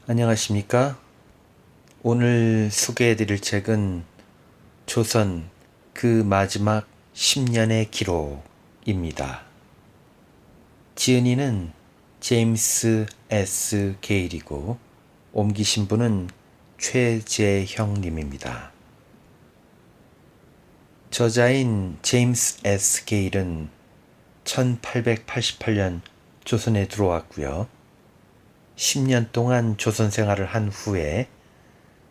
안녕하십니까? 오늘 소개해드릴 책은 조선 그 마지막 10년의 기록입니다. 지은이는 제임스 S. 게일이고 옮기신 분은 최재형 님입니다. 저자인 제임스 S. 게일은 1888년 조선에 들어왔고요. 10년 동안 조선 생활을 한 후에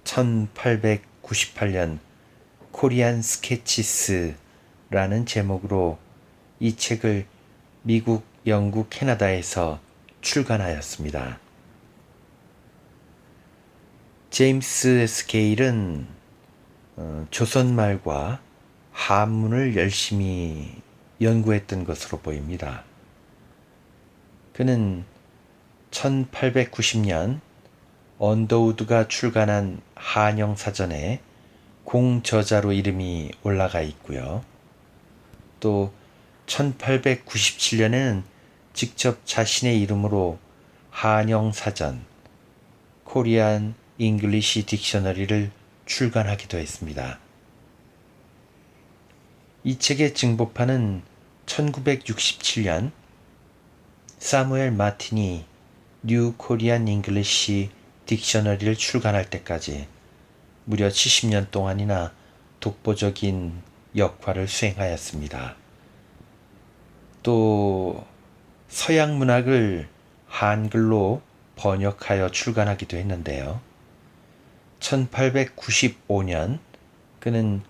1898년 코리안 스케치스라는 제목으로 이 책을 미국, 영국, 캐나다에서 출간하였습니다. 제임스 S. 게일은 조선말과 한문을 열심히 연구했던 것으로 보입니다. 그는 1890년 언더우드가 출간한 한영사전에 공저자로 이름이 올라가 있고요. 또 1897년에는 직접 자신의 이름으로 한영사전 코리안 잉글리시 딕셔너리를 출간하기도 했습니다. 이 책의 증보판은 1967년 사무엘 마틴이 뉴 코리안 잉글리시 딕셔너리를 출간할 때까지 무려 70년 동안이나 독보적인 역할을 수행하였습니다. 또 서양 문학을 한글로 번역하여 출간하기도 했는데요. 1895년 그는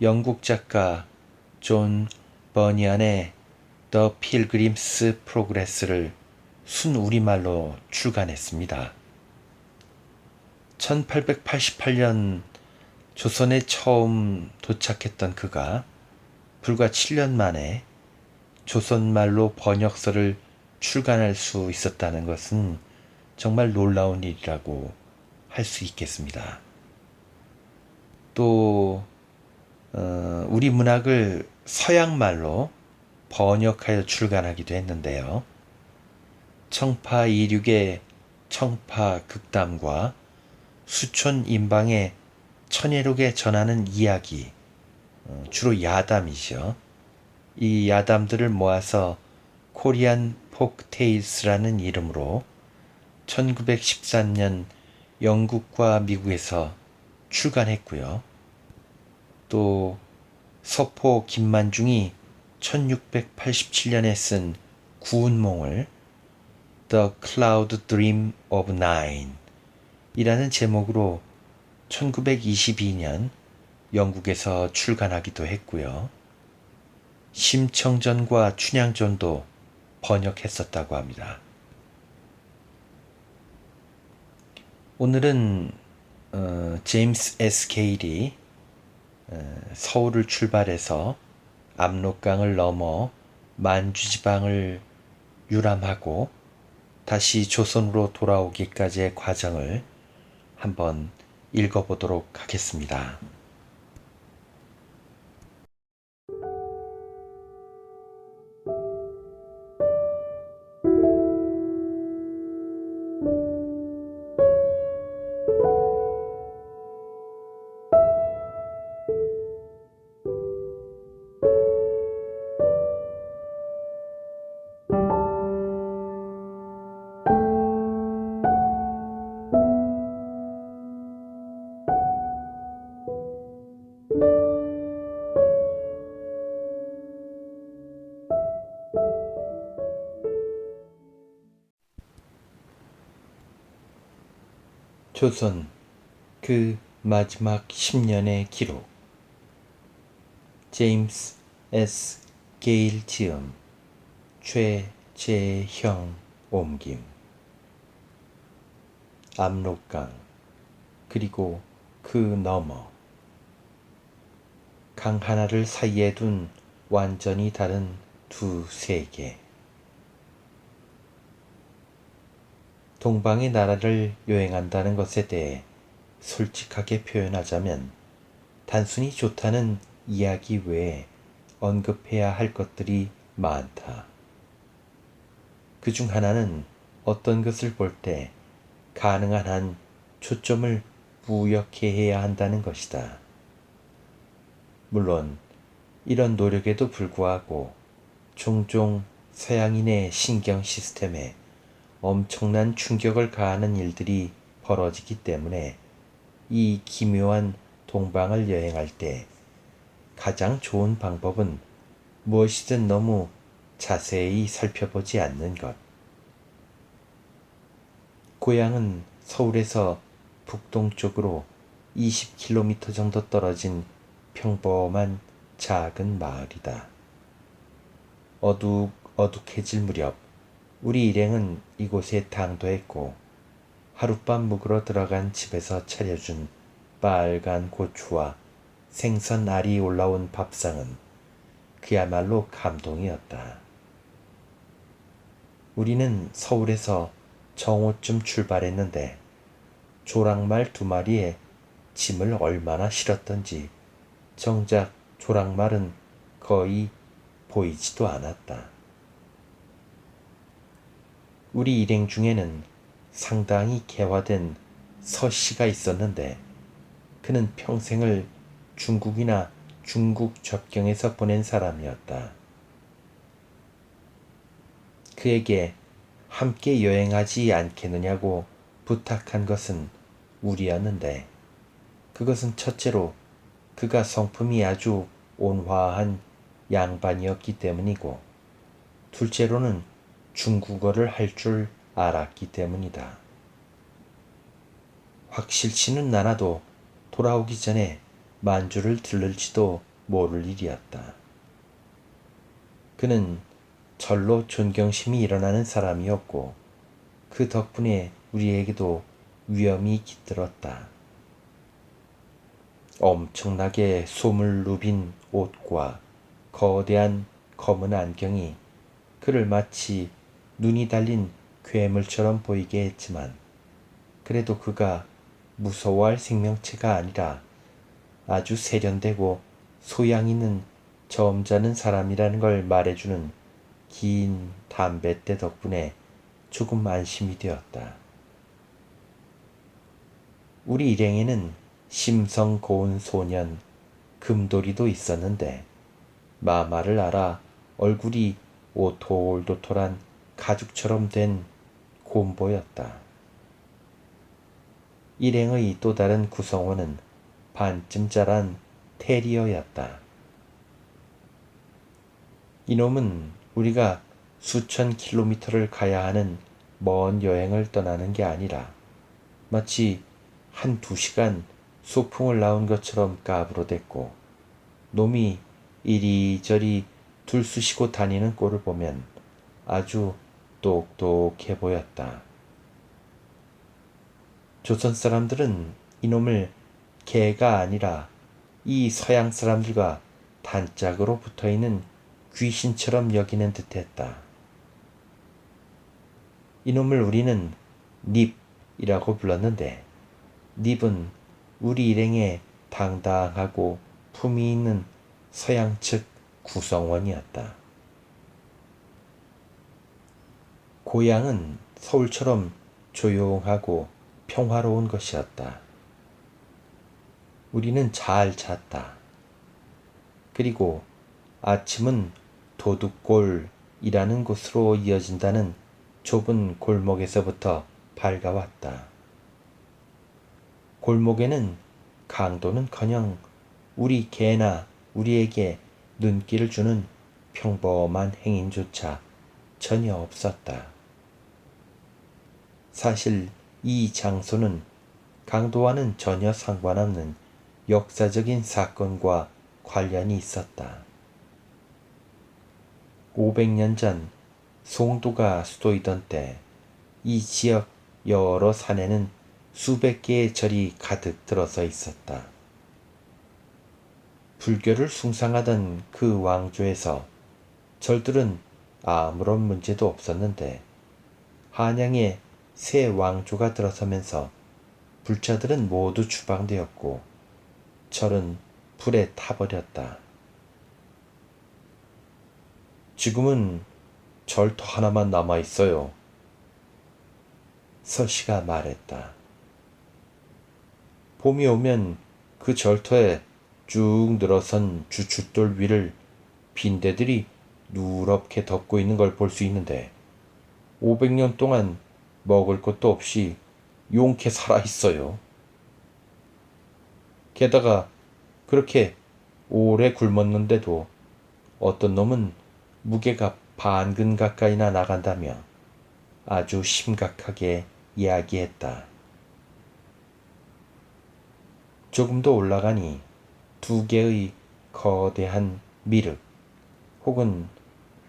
영국 작가 존 버니안의 The Pilgrim's Progress를 순우리말로 출간했습니다. 1888년 조선에 처음 도착했던 그가 불과 7년 만에 조선말로 번역서를 출간할 수 있었다는 것은 정말 놀라운 일이라고 할 수 있겠습니다. 또 우리 문학을 서양말로 번역하여 출간하기도 했는데요. 청파 이륙의 청파 극담과 수촌 임방의 천예록에 전하는 이야기, 주로 야담이죠. 이 야담들을 모아서 코리안 포크테일스라는 이름으로 1913년 영국과 미국에서 출간했고요. 또 서포 김만중이 1687년에 쓴 구운몽을 The Cloud Dream of Nine 이라는 제목으로 1922년 영국에서 출간하기도 했고요. 심청전과 춘향전도 번역했었다고 합니다. 오늘은 제임스 S. 게일이 서울을 출발해서 압록강을 넘어 만주지방을 유람하고 다시 조선으로 돌아오기까지의 과정을 한번 읽어보도록 하겠습니다. 조선 그 마지막 10년의 기록. 제임스 S. 게일 지음, 최재형 옮김. 압록강 그리고 그 너머. 강 하나를 사이에 둔 완전히 다른 두 세계. 동방의 나라를 여행한다는 것에 대해 솔직하게 표현하자면 단순히 좋다는 이야기 외에 언급해야 할 것들이 많다. 그중 하나는 어떤 것을 볼 때 가능한 한 초점을 뿌옇게 해야 한다는 것이다. 물론 이런 노력에도 불구하고 종종 서양인의 신경 시스템에 엄청난 충격을 가하는 일들이 벌어지기 때문에 이 기묘한 동방을 여행할 때 가장 좋은 방법은 무엇이든 너무 자세히 살펴보지 않는 것. 고향은 서울에서 북동쪽으로 20km 정도 떨어진 평범한 작은 마을이다. 어둑어둑해질 무렵 우리 일행은 이곳에 당도했고 하룻밤 묵으러 들어간 집에서 차려준 빨간 고추와 생선 알이 올라온 밥상은 그야말로 감동이었다. 우리는 서울에서 정오쯤 출발했는데 조랑말 2마리에 짐을 얼마나 실었던지 정작 조랑말은 거의 보이지도 않았다. 우리 일행 중에는 상당히 개화된 서씨가 있었는데 그는 평생을 중국이나 중국 접경에서 보낸 사람이었다. 그에게 함께 여행하지 않겠느냐고 부탁한 것은 우리였는데 그것은 첫째로 그가 성품이 아주 온화한 양반이었기 때문이고 둘째로는 중국어를 할 줄 알았기 때문이다. 확실치는 않아도 돌아오기 전에 만주를 들를지도 모를 일이었다. 그는 절로 존경심이 일어나는 사람이었고 그 덕분에 우리에게도 위엄이 깃들었다. 엄청나게 솜을 누빈 옷과 거대한 검은 안경이 그를 마치 눈이 달린 괴물처럼 보이게 했지만 그래도 그가 무서워할 생명체가 아니라 아주 세련되고 소양 있는 점잖은 사람이라는 걸 말해주는 긴 담뱃대 덕분에 조금 안심이 되었다. 우리 일행에는 심성 고운 소년 금돌이도 있었는데 마마를 알아 얼굴이 오톨도톨한 가죽처럼 된 곰보였다. 일행의 또 다른 구성원은 반쯤 자란 테리어였다. 이놈은 우리가 수천 킬로미터를 가야 하는 먼 여행을 떠나는 게 아니라 마치 1~2시간 소풍을 나온 것처럼 까부러댔고 놈이 이리저리 들쑤시고 다니는 꼴을 보면 아주 똑똑해 보였다. 조선 사람들은 이놈을 개가 아니라 이 서양 사람들과 단짝으로 붙어있는 귀신처럼 여기는 듯했다. 이놈을 우리는 닙이라고 불렀는데 닙은 우리 일행의 당당하고 품위 있는 서양 측 구성원이었다. 고향은 서울처럼 조용하고 평화로운 것이었다. 우리는 잘 잤다. 그리고 아침은 도둑골이라는 곳으로 이어진다는 좁은 골목에서부터 밝아왔다. 골목에는 강도는커녕 우리 개나 우리에게 눈길을 주는 평범한 행인조차 전혀 없었다. 사실 이 장소는 강도와는 전혀 상관없는 역사적인 사건과 관련이 있었다. 500년 전 송도가 수도이던 때 이 지역 여러 산에는 수백 개의 절이 가득 들어서 있었다. 불교를 숭상하던 그 왕조에서 절들은 아무런 문제도 없었는데 한양에 새 왕조가 들어서면서 불자들은 모두 추방되었고 절은 불에 타버렸다. 지금은 절터 하나만 남아 있어요. 서씨가 말했다. 봄이 오면 그 절터에 쭉 늘어선 주춧돌 위를 빈대들이 누렇게 덮고 있는 걸 볼 수 있는데 500년 동안 먹을 것도 없이 용케 살아 있어요. 게다가 그렇게 오래 굶었는데도 어떤 놈은 무게가 반근 가까이나 나간다며 아주 심각하게 이야기했다. 조금 더 올라가니 두 개의 거대한 미륵 혹은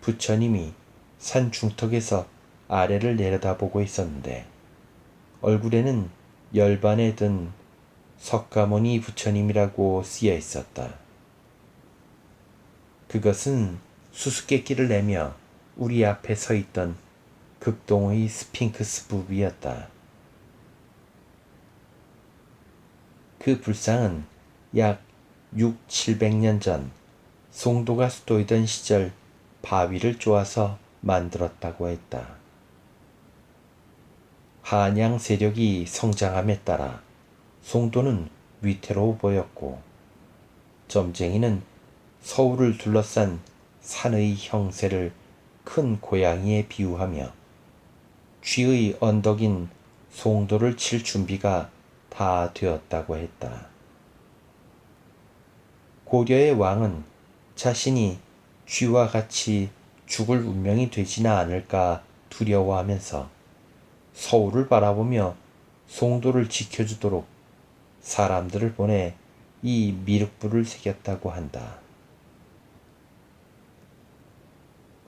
부처님이 산 중턱에서 아래를 내려다보고 있었는데 얼굴에는 열반에 든 석가모니 부처님이라고 쓰여 있었다. 그것은 수수께끼를 내며 우리 앞에 서 있던 극동의 스핑크스 부부였다. 그 불상은 약 6, 700년 전 송도가 수도이던 시절 바위를 쪼아서 만들었다고 했다. 한양 세력이 성장함에 따라 송도는 위태로워 보였고 점쟁이는 서울을 둘러싼 산의 형세를 큰 고양이에 비유하며 쥐의 언덕인 송도를 칠 준비가 다 되었다고 했다. 고려의 왕은 자신이 쥐와 같이 죽을 운명이 되지나 않을까 두려워하면서 서울을 바라보며 송도를 지켜주도록 사람들을 보내 이 미륵불을 새겼다고 한다.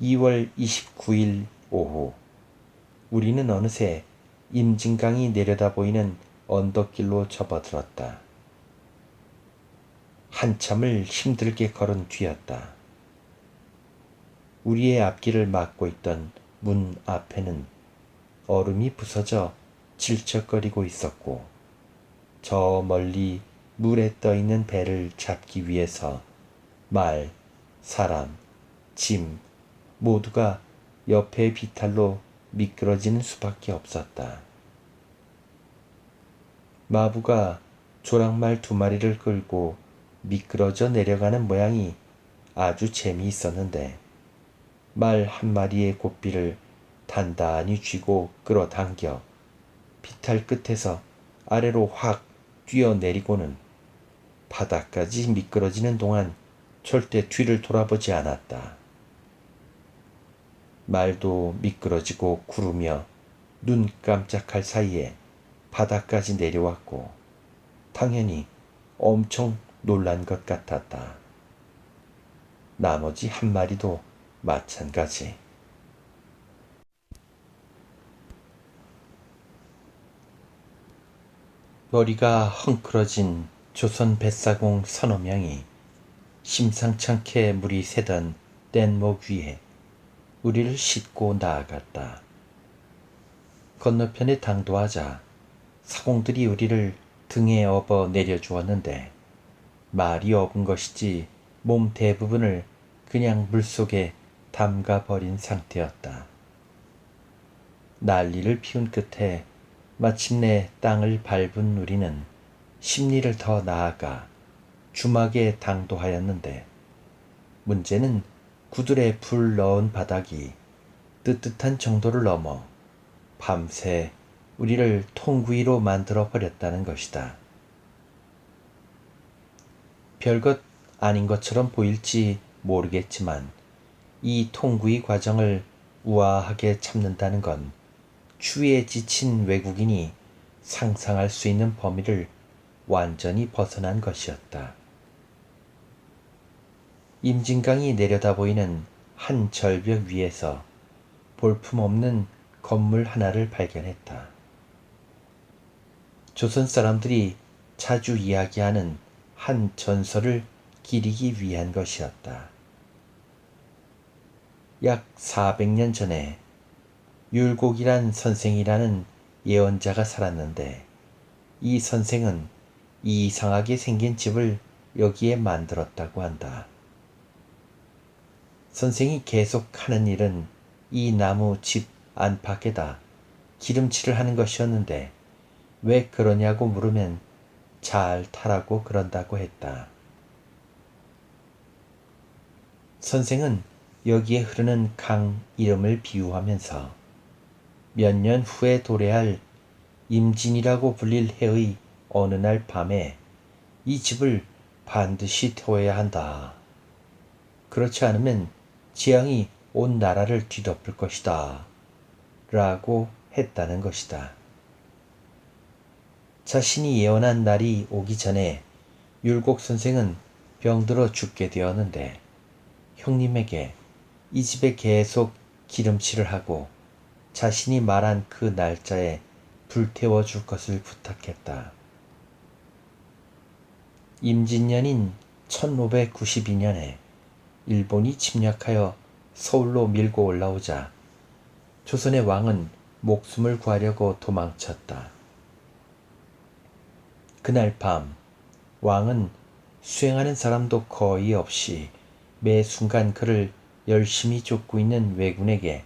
2월 29일 오후 우리는 어느새 임진강이 내려다 보이는 언덕길로 접어들었다. 한참을 힘들게 걸은 뒤였다. 우리의 앞길을 막고 있던 문 앞에는 얼음이 부서져 질척거리고 있었고 저 멀리 물에 떠있는 배를 잡기 위해서 말, 사람, 짐 모두가 옆의 비탈로 미끄러지는 수밖에 없었다. 마부가 조랑말 2마리를 끌고 미끄러져 내려가는 모양이 아주 재미있었는데 말 1마리의 고삐를 단단히 쥐고 끌어당겨 비탈 끝에서 아래로 확 뛰어내리고는 바닥까지 미끄러지는 동안 절대 뒤를 돌아보지 않았다. 말도 미끄러지고 구르며 눈 깜짝할 사이에 바닥까지 내려왔고 당연히 엄청 놀란 것 같았다. 나머지 1마리도 마찬가지. 머리가 헝클어진 조선 뱃사공 서너 명이 심상찮게 물이 새던 뗏목 위에 우리를 싣고 나아갔다. 건너편에 당도하자 사공들이 우리를 등에 업어 내려주었는데 말이 업은 것이지 몸 대부분을 그냥 물속에 담가버린 상태였다. 난리를 피운 끝에 마침내 땅을 밟은 우리는 십리를 더 나아가 주막에 당도하였는데 문제는 구들에 불 넣은 바닥이 뜨뜻한 정도를 넘어 밤새 우리를 통구이로 만들어 버렸다는 것이다. 별것 아닌 것처럼 보일지 모르겠지만 이 통구이 과정을 우아하게 참는다는 건 추위에 지친 외국인이 상상할 수 있는 범위를 완전히 벗어난 것이었다. 임진강이 내려다 보이는 한 절벽 위에서 볼품없는 건물 하나를 발견했다. 조선 사람들이 자주 이야기하는 한 전설을 기리기 위한 것이었다. 약 400년 전에 율곡이란 선생이라는 예언자가 살았는데 이 선생은 이상하게 생긴 집을 여기에 만들었다고 한다. 선생이 계속 하는 일은 이 나무 집 안팎에다 기름칠을 하는 것이었는데 왜 그러냐고 물으면 잘 타라고 그런다고 했다. 선생은 여기에 흐르는 강 이름을 비유하면서 몇 년 후에 도래할 임진이라고 불릴 해의 어느 날 밤에 이 집을 반드시 태워야 한다. 그렇지 않으면 재앙이 온 나라를 뒤덮을 것이다. 라고 했다는 것이다. 자신이 예언한 날이 오기 전에 율곡 선생은 병들어 죽게 되었는데 형님에게 이 집에 계속 기름칠을 하고 자신이 말한 그 날짜에 불태워 줄 것을 부탁했다. 임진년인 1592년에 일본이 침략하여 서울로 밀고 올라오자 조선의 왕은 목숨을 구하려고 도망쳤다. 그날 밤 왕은 수행하는 사람도 거의 없이 매 순간 그를 열심히 쫓고 있는 왜군에게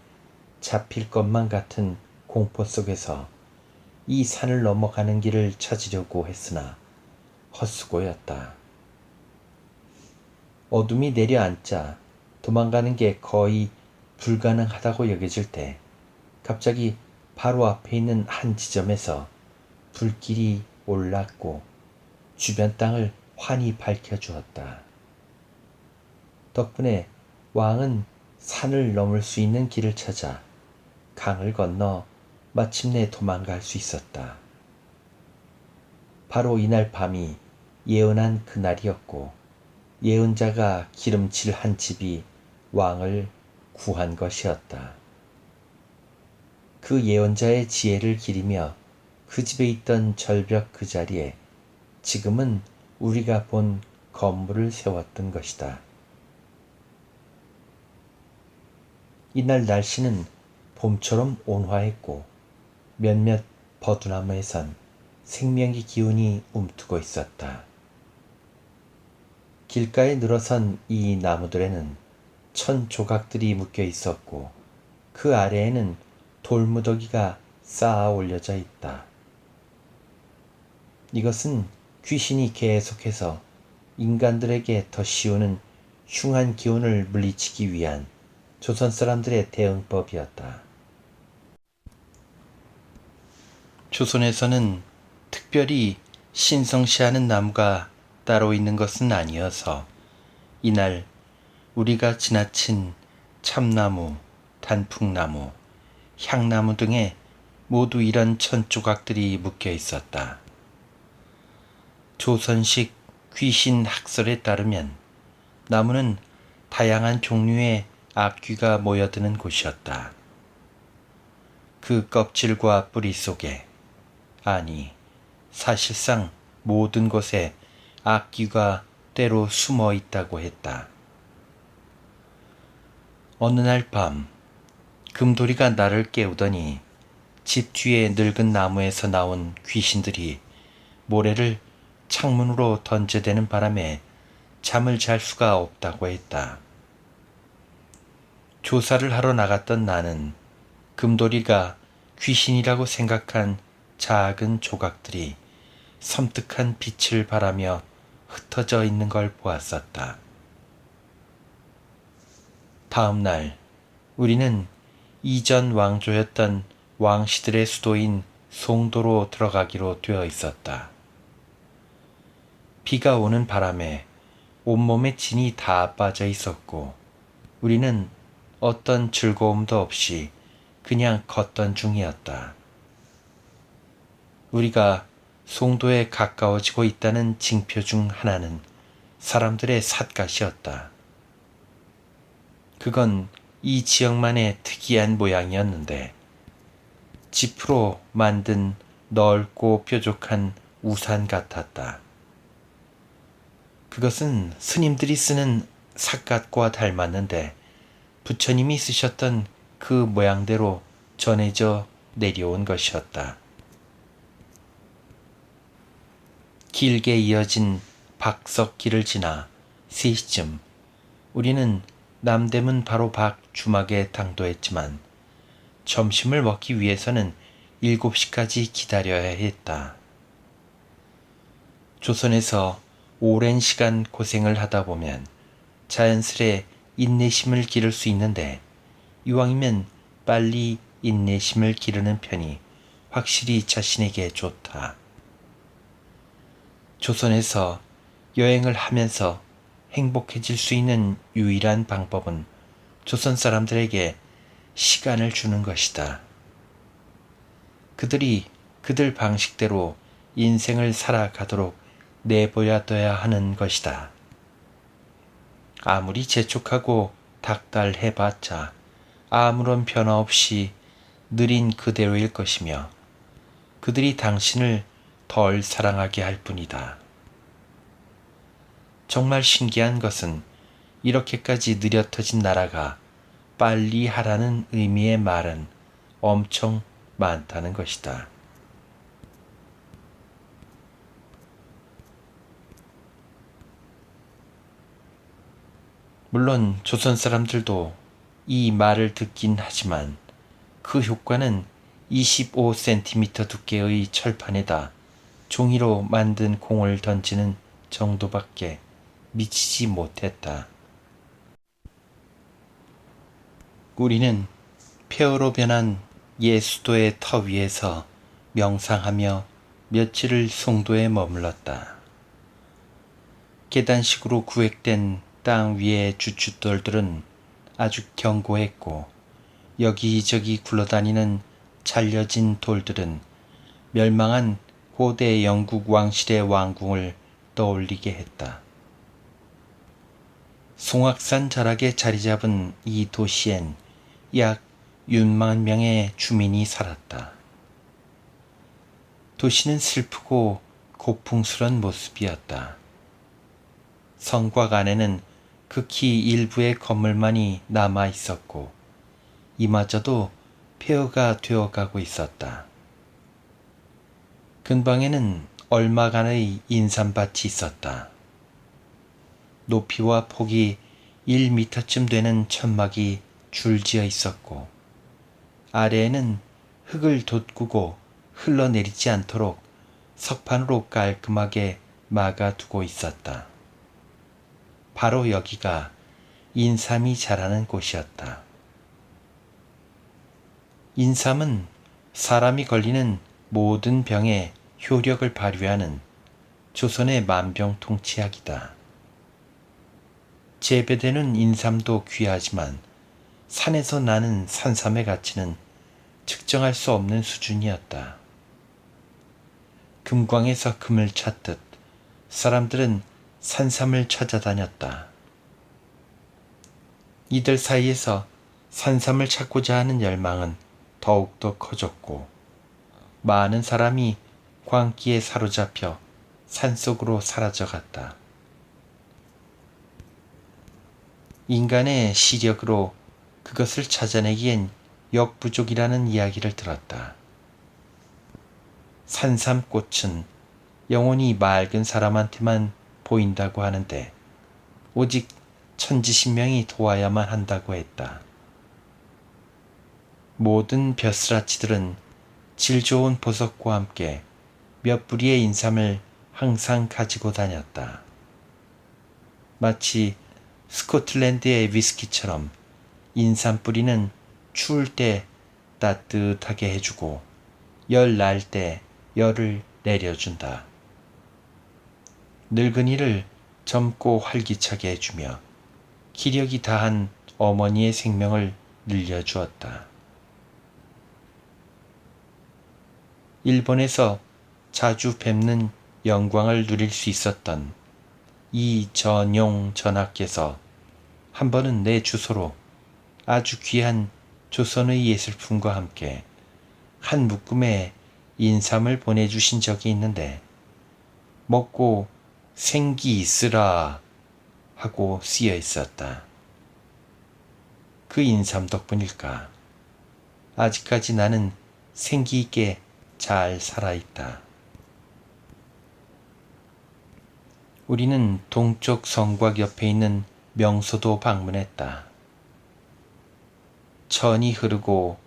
잡힐 것만 같은 공포 속에서 이 산을 넘어가는 길을 찾으려고 했으나 헛수고였다. 어둠이 내려앉자 도망가는 게 거의 불가능하다고 여겨질 때 갑자기 바로 앞에 있는 한 지점에서 불길이 올랐고 주변 땅을 환히 밝혀주었다. 덕분에 왕은 산을 넘을 수 있는 길을 찾아 강을 건너 마침내 도망갈 수 있었다. 바로 이날 밤이 예언한 그날이었고 예언자가 기름칠 한 집이 왕을 구한 것이었다. 그 예언자의 지혜를 기리며 그 집에 있던 절벽 그 자리에 지금은 우리가 본 건물을 세웠던 것이다. 이날 날씨는 봄처럼 온화했고 몇몇 버드나무에선 생명의 기운이 움트고 있었다. 길가에 늘어선 이 나무들에는 천 조각들이 묶여 있었고 그 아래에는 돌무더기가 쌓아 올려져 있다. 이것은 귀신이 계속해서 인간들에게 더 씌우는 흉한 기운을 물리치기 위한 조선 사람들의 대응법이었다. 조선에서는 특별히 신성시하는 나무가 따로 있는 것은 아니어서 이날 우리가 지나친 참나무, 단풍나무, 향나무 등에 모두 이런 천조각들이 묶여 있었다. 조선식 귀신 학설에 따르면 나무는 다양한 종류의 악귀가 모여드는 곳이었다. 그 껍질과 뿌리 속에, 아니 사실상 모든 곳에 악귀가 때로 숨어 있다고 했다. 어느 날 밤 금돌이가 나를 깨우더니 집 뒤에 늙은 나무에서 나온 귀신들이 모래를 창문으로 던져대는 바람에 잠을 잘 수가 없다고 했다. 조사를 하러 나갔던 나는 금돌이가 귀신이라고 생각한 작은 조각들이 섬뜩한 빛을 발하며 흩어져 있는 걸 보았었다. 다음 날 우리는 이전 왕조였던 왕씨들의 수도인 송도로 들어가기로 되어 있었다. 비가 오는 바람에 온몸에 진이 다 빠져 있었고 우리는 어떤 즐거움도 없이 그냥 걷던 중이었다. 우리가 송도에 가까워지고 있다는 징표 중 하나는 사람들의 삿갓이었다. 그건 이 지역만의 특이한 모양이었는데 지프로 만든 넓고 뾰족한 우산 같았다. 그것은 스님들이 쓰는 삿갓과 닮았는데 부처님이 쓰셨던 그 모양대로 전해져 내려온 것이었다. 길게 이어진 박석길을 지나 3시쯤 우리는 남대문 바로 밖 주막에 당도했지만 점심을 먹기 위해서는 7시까지 기다려야 했다. 조선에서 오랜 시간 고생을 하다 보면 자연스레 인내심을 기를 수 있는데 이왕이면 빨리 인내심을 기르는 편이 확실히 자신에게 좋다. 조선에서 여행을 하면서 행복해질 수 있는 유일한 방법은 조선 사람들에게 시간을 주는 것이다. 그들이 그들 방식대로 인생을 살아가도록 내버려둬야 하는 것이다. 아무리 재촉하고 닥달해봤자 아무런 변화 없이 느린 그대로일 것이며 그들이 당신을 덜 사랑하게 할 뿐이다. 정말 신기한 것은 이렇게까지 느려터진 나라가 빨리 하라는 의미의 말은 엄청 많다는 것이다. 물론 조선 사람들도 이 말을 듣긴 하지만 그 효과는 25cm 두께의 철판에다 종이로 만든 공을 던지는 정도밖에 미치지 못했다. 우리는 폐허로 변한 옛 수도의 터 위에서 명상하며 며칠을 송도에 머물렀다. 계단식으로 구획된 땅 위의 주춧돌들은 아주 견고했고 여기저기 굴러다니는 잘려진 돌들은 멸망한 고대 영국 왕실의 왕궁을 떠올리게 했다. 송악산 자락에 자리 잡은 이 도시엔 약 6만 명의 주민이 살았다. 도시는 슬프고 고풍스런 모습이었다. 성곽 안에는 극히 일부의 건물만이 남아 있었고 이마저도 폐허가 되어가고 있었다. 근방에는 얼마간의 인삼밭이 있었다. 높이와 폭이 1미터쯤 되는 천막이 줄지어 있었고 아래에는 흙을 돋구고 흘러내리지 않도록 석판으로 깔끔하게 막아두고 있었다. 바로 여기가 인삼이 자라는 곳이었다. 인삼은 사람이 걸리는 모든 병에 효력을 발휘하는 조선의 만병통치약이다. 재배되는 인삼도 귀하지만 산에서 나는 산삼의 가치는 측정할 수 없는 수준이었다. 금광에서 금을 찾듯 사람들은 산삼을 찾아다녔다. 이들 사이에서 산삼을 찾고자 하는 열망은 더욱더 커졌고 많은 사람이 광기에 사로잡혀 산속으로 사라져갔다. 인간의 시력으로 그것을 찾아내기엔 역부족이라는 이야기를 들었다. 산삼꽃은 영원히 맑은 사람한테만 보인다고 하는데 오직 천지신명이 도와야만 한다고 했다. 모든 벼슬아치들은 질 좋은 보석과 함께 몇 뿌리의 인삼을 항상 가지고 다녔다. 마치 스코틀랜드의 위스키처럼 인삼 뿌리는 추울 때 따뜻하게 해주고 열 날 때 열을 내려준다. 늙은이를 젊고 활기차게 해주며 기력이 다한 어머니의 생명을 늘려주었다. 일본에서 자주 뵙는 영광을 누릴 수 있었던 이전용 전하께서 한 번은 내 주소로 아주 귀한 조선의 예술품과 함께 한 묶음의 인삼을 보내주신 적이 있는데 먹고 생기 있으라 하고 쓰여 있었다. 그 인삼 덕분일까? 아직까지 나는 생기 있게 잘 살아있다. 우리는 동쪽 성곽 옆에 있는 명소도 방문했다. 천이 흐르고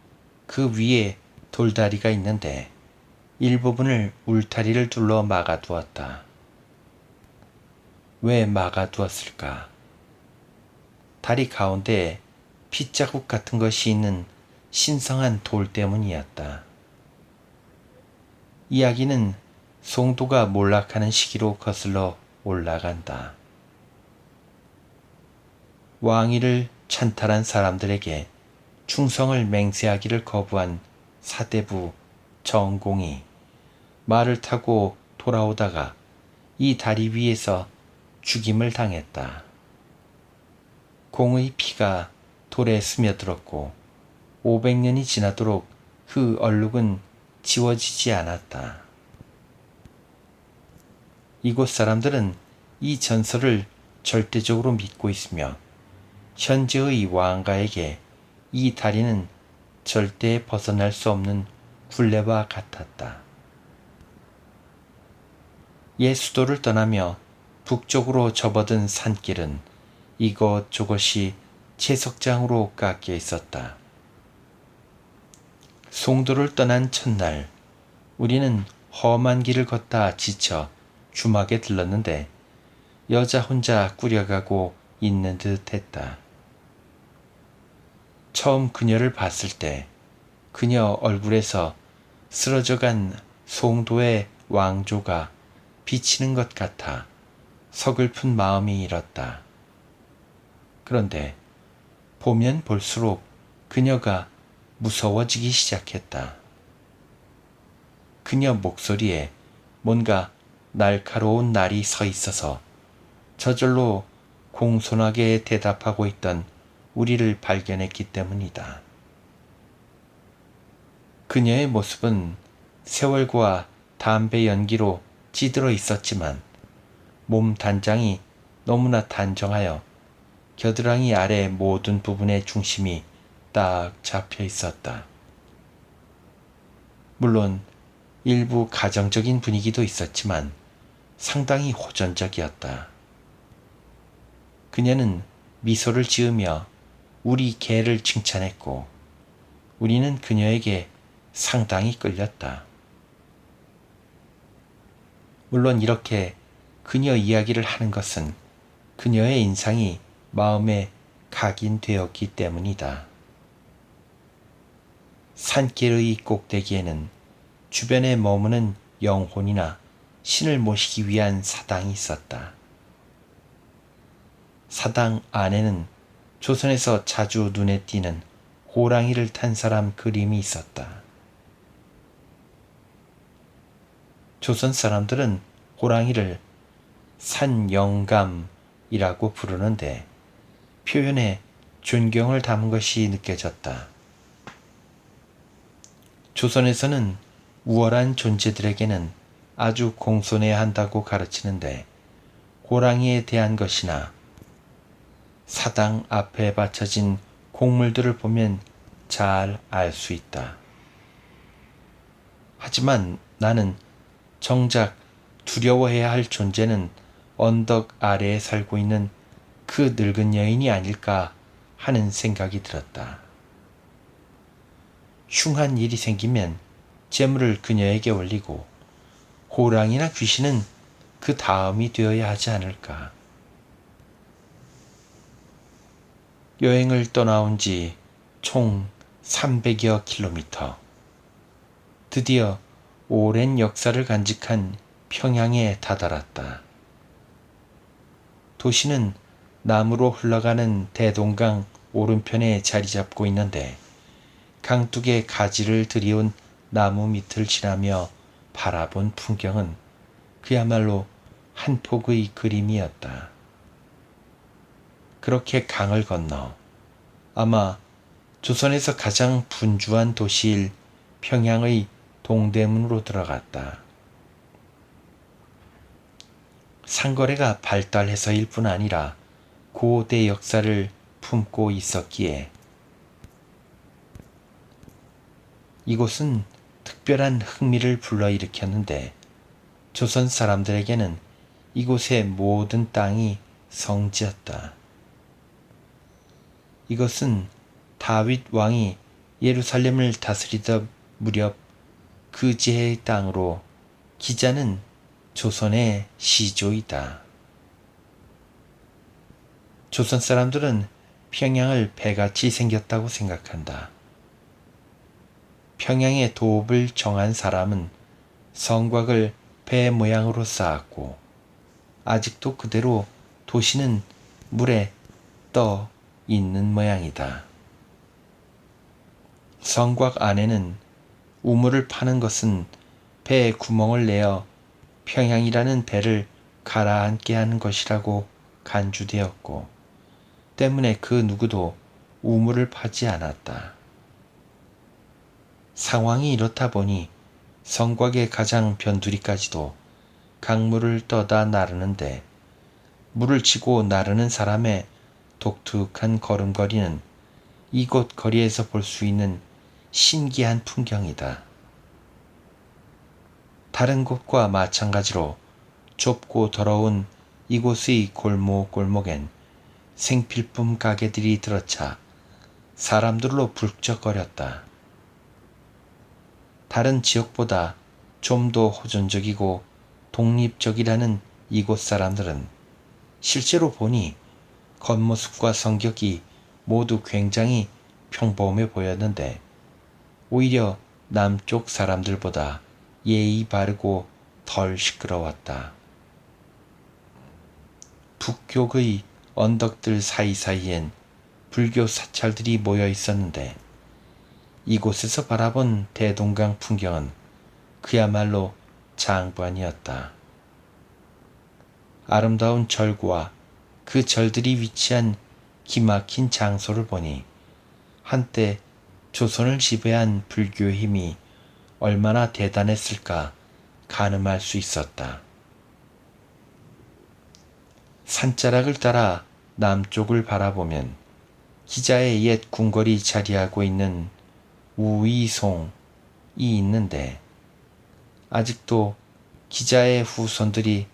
그 위에 돌다리가 있는데 일부분을 울타리를 둘러 막아두었다. 왜 막아두었을까? 다리 가운데에 핏자국 같은 것이 있는 신성한 돌 때문이었다. 이야기는 송도가 몰락하는 시기로 거슬러 올라간다. 왕위를 찬탈한 사람들에게 충성을 맹세하기를 거부한 사대부 정공이 말을 타고 돌아오다가 이 다리 위에서 죽임을 당했다. 공의 피가 돌에 스며들었고 500년이 지나도록 그 얼룩은 지워지지 않았다. 이곳 사람들은 이 전설을 절대적으로 믿고 있으며 현재의 왕가에게 이 다리는 절대 벗어날 수 없는 굴레와 같았다. 옛 수도를 떠나며 북쪽으로 접어든 산길은 이것저것이 채석장으로 깎여 있었다. 송도를 떠난 첫날 우리는 험한 길을 걷다 지쳐 주막에 들렀는데 여자 혼자 꾸려가고 있는 듯 했다. 처음 그녀를 봤을 때 그녀 얼굴에서 쓰러져간 송도의 왕조가 비치는 것 같아 서글픈 마음이 일었다. 그런데 보면 볼수록 그녀가 무서워지기 시작했다. 그녀 목소리에 뭔가 날카로운 날이 서 있어서 저절로 공손하게 대답하고 있던 우리를 발견했기 때문이다. 그녀의 모습은 세월과 담배 연기로 찌들어 있었지만 몸 단장이 너무나 단정하여 겨드랑이 아래 모든 부분의 중심이 딱 잡혀 있었다. 물론 일부 가정적인 분위기도 있었지만 상당히 호전적이었다. 그녀는 미소를 지으며 우리 개를 칭찬했고 우리는 그녀에게 상당히 끌렸다. 물론 이렇게 그녀 이야기를 하는 것은 그녀의 인상이 마음에 각인되었기 때문이다. 산길의 꼭대기에는 주변에 머무는 영혼이나 신을 모시기 위한 사당이 있었다. 사당 안에는 조선에서 자주 눈에 띄는 호랑이를 탄 사람 그림이 있었다. 조선 사람들은 호랑이를 산영감이라고 부르는데 표현에 존경을 담은 것이 느껴졌다. 조선에서는 우월한 존재들에게는 아주 공손해야 한다고 가르치는데 호랑이에 대한 것이나 사당 앞에 바쳐진 곡물들을 보면 잘 알 수 있다. 하지만 나는 정작 두려워해야 할 존재는 언덕 아래에 살고 있는 그 늙은 여인이 아닐까 하는 생각이 들었다. 흉한 일이 생기면 재물을 그녀에게 올리고 호랑이나 귀신은 그 다음이 되어야 하지 않을까. 여행을 떠나온 지 총 300여 킬로미터. 드디어 오랜 역사를 간직한 평양에 다다랐다. 도시는 남으로 흘러가는 대동강 오른편에 자리 잡고 있는데 강둑의 가지를 들이운 나무 밑을 지나며 바라본 풍경은 그야말로 한 폭의 그림이었다. 그렇게 강을 건너 아마 조선에서 가장 분주한 도시일 평양의 동대문으로 들어갔다. 상거래가 발달해서일 뿐 아니라 고대 역사를 품고 있었기에 이곳은 특별한 흥미를 불러일으켰는데 조선 사람들에게는 이곳의 모든 땅이 성지였다. 이것은 다윗 왕이 예루살렘을 다스리던 무렵 그제의 땅으로 기자는 조선의 시조이다. 조선 사람들은 평양을 배같이 생겼다고 생각한다. 평양의 도읍을 정한 사람은 성곽을 배 모양으로 쌓았고 아직도 그대로 도시는 물에 떠 있는 모양이다. 성곽 안에는 우물을 파는 것은 배에 구멍을 내어 평양이라는 배를 가라앉게 하는 것이라고 간주되었고 때문에 그 누구도 우물을 파지 않았다. 상황이 이렇다 보니 성곽의 가장 변두리까지도 강물을 떠다 나르는데 물을 치고 나르는 사람의 독특한 걸음걸이는 이곳 거리에서 볼 수 있는 신기한 풍경이다. 다른 곳과 마찬가지로 좁고 더러운 이곳의 골목골목엔 생필품 가게들이 들어차 사람들로 불쩍거렸다. 다른 지역보다 좀 더 호전적이고 독립적이라는 이곳 사람들은 실제로 보니 겉모습과 성격이 모두 굉장히 평범해 보였는데 오히려 남쪽 사람들보다 예의 바르고 덜 시끄러웠다. 북쪽의 언덕들 사이사이엔 불교 사찰들이 모여 있었는데 이곳에서 바라본 대동강 풍경은 그야말로 장관이었다. 아름다운 절과 그 절들이 위치한 기막힌 장소를 보니 한때 조선을 지배한 불교의 힘이 얼마나 대단했을까 가늠할 수 있었다. 산자락을 따라 남쪽을 바라보면 기자의 옛 궁궐이 자리하고 있는 우이송이 있는데 아직도 기자의 후손들이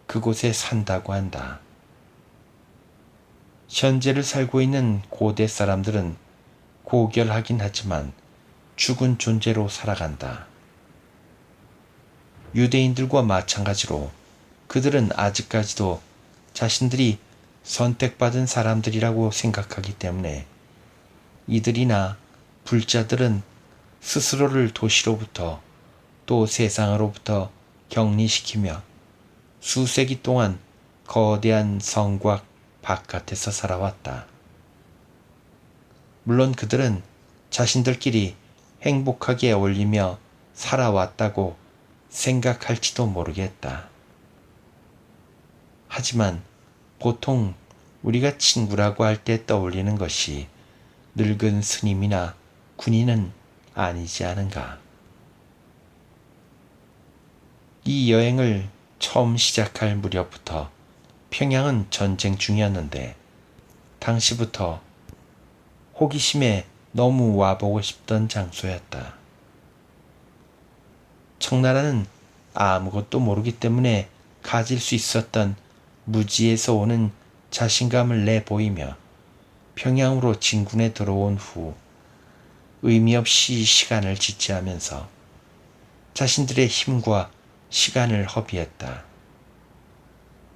그곳에 산다고 한다. 현재를 살고 있는 고대 사람들은 고결하긴 하지만 죽은 존재로 살아간다. 유대인들과 마찬가지로 그들은 아직까지도 자신들이 선택받은 사람들이라고 생각하기 때문에 이들이나 불자들은 스스로를 도시로부터 또 세상으로부터 격리시키며 수세기 동안 거대한 성곽 바깥에서 살아왔다. 물론 그들은 자신들끼리 행복하게 어울리며 살아왔다고 생각할지도 모르겠다. 하지만 보통 우리가 친구라고 할 때 떠올리는 것이 늙은 스님이나 군인은 아니지 않은가. 이 여행을 처음 시작할 무렵부터 평양은 전쟁 중이었는데 당시부터 호기심에 너무 와보고 싶던 장소였다. 청나라는 아무것도 모르기 때문에 가질 수 있었던 무지에서 오는 자신감을 내보이며 평양으로 진군에 들어온 후 의미 없이 시간을 지체하면서 자신들의 힘과 시간을 허비했다.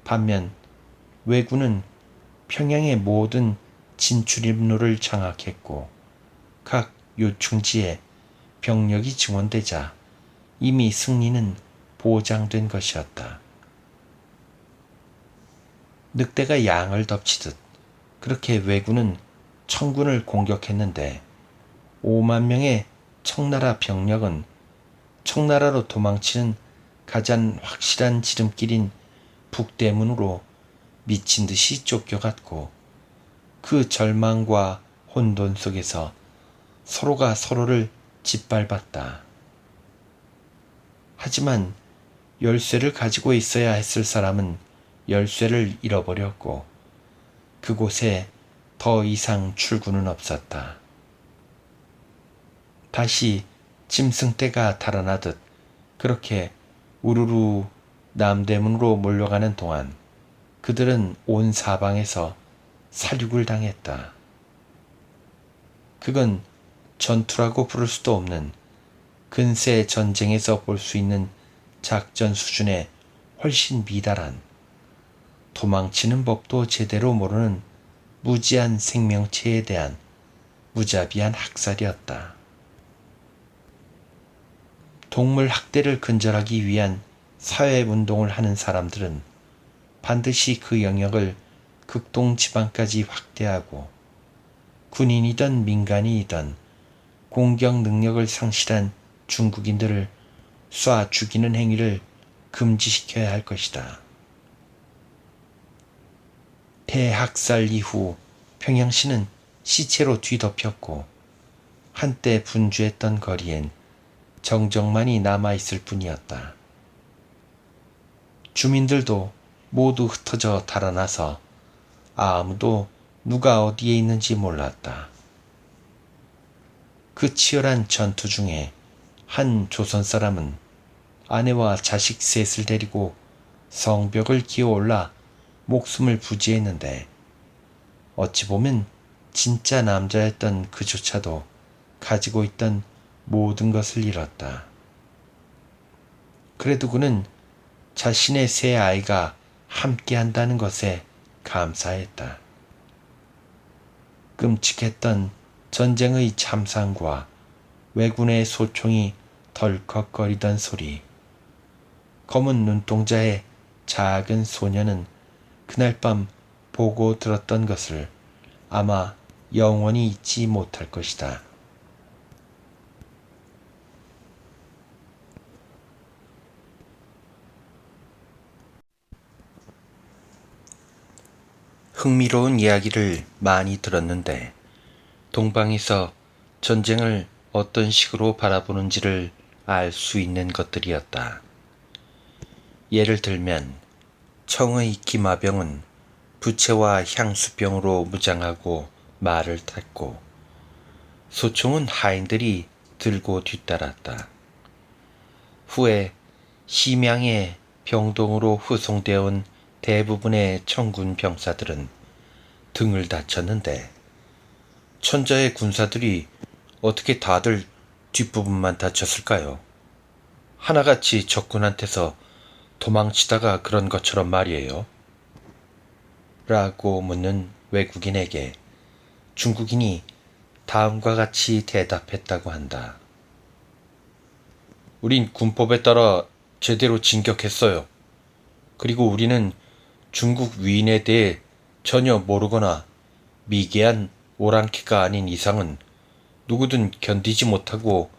반면 왜군은 평양의 모든 진출입로를 장악했고 각 요충지에 병력이 증원되자 이미 승리는 보장된 것이었다. 늑대가 양을 덮치듯 그렇게 왜군은 청군을 공격했는데 5만 명의 청나라 병력은 청나라로 도망치는 가장 확실한 지름길인 북대문으로 미친 듯이 쫓겨갔고 그 절망과 혼돈 속에서 서로가 서로를 짓밟았다. 하지만 열쇠를 가지고 있어야 했을 사람은 열쇠를 잃어버렸고 그곳에 더 이상 출구는 없었다. 다시 짐승떼가 달아나듯 그렇게 우르르 남대문으로 몰려가는 동안 그들은 온 사방에서 살육을 당했다. 그건 전투라고 부를 수도 없는 근세 전쟁에서 볼 수 있는 작전 수준에 훨씬 미달한, 도망치는 법도 제대로 모르는 무지한 생명체에 대한 무자비한 학살이었다. 동물 학대를 근절하기 위한 사회운동을 하는 사람들은 반드시 그 영역을 극동 지방까지 확대하고 군인이든 민간인이든 공격 능력을 상실한 중국인들을 쏴 죽이는 행위를 금지시켜야 할 것이다. 대학살 이후 평양시는 시체로 뒤덮였고 한때 분주했던 거리엔 정적만이 남아있을 뿐이었다. 주민들도 모두 흩어져 달아나서 아무도 누가 어디에 있는지 몰랐다. 그 치열한 전투 중에 한 조선 사람은 아내와 자식 셋을 데리고 성벽을 기어올라 목숨을 부지했는데 어찌 보면 진짜 남자였던 그조차도 가지고 있던 모든 것을 잃었다. 그래도 그는 자신의 세 아이가 함께한다는 것에 감사했다. 끔찍했던 전쟁의 참상과 왜군의 소총이 덜컥거리던 소리, 검은 눈동자의 작은 소녀는 그날 밤 보고 들었던 것을 아마 영원히 잊지 못할 것이다. 흥미로운 이야기를 많이 들었는데 동방에서 전쟁을 어떤 식으로 바라보는지를 알 수 있는 것들이었다. 예를 들면 청의 기마병은 부채와 향수병으로 무장하고 말을 탔고 소총은 하인들이 들고 뒤따랐다. 후에 심양의 병동으로 후송되어 온 대부분의 청군 병사들은 등을 다쳤는데 천자의 군사들이 어떻게 다들 뒷부분만 다쳤을까요? 하나같이 적군한테서 도망치다가 그런 것처럼 말이에요. 라고 묻는 외국인에게 중국인이 다음과 같이 대답했다고 한다. 우린 군법에 따라 제대로 진격했어요. 그리고 우리는 중국 위인에 대해 전혀 모르거나 미개한 오랑캐가 아닌 이상은 누구든 견디지 못하고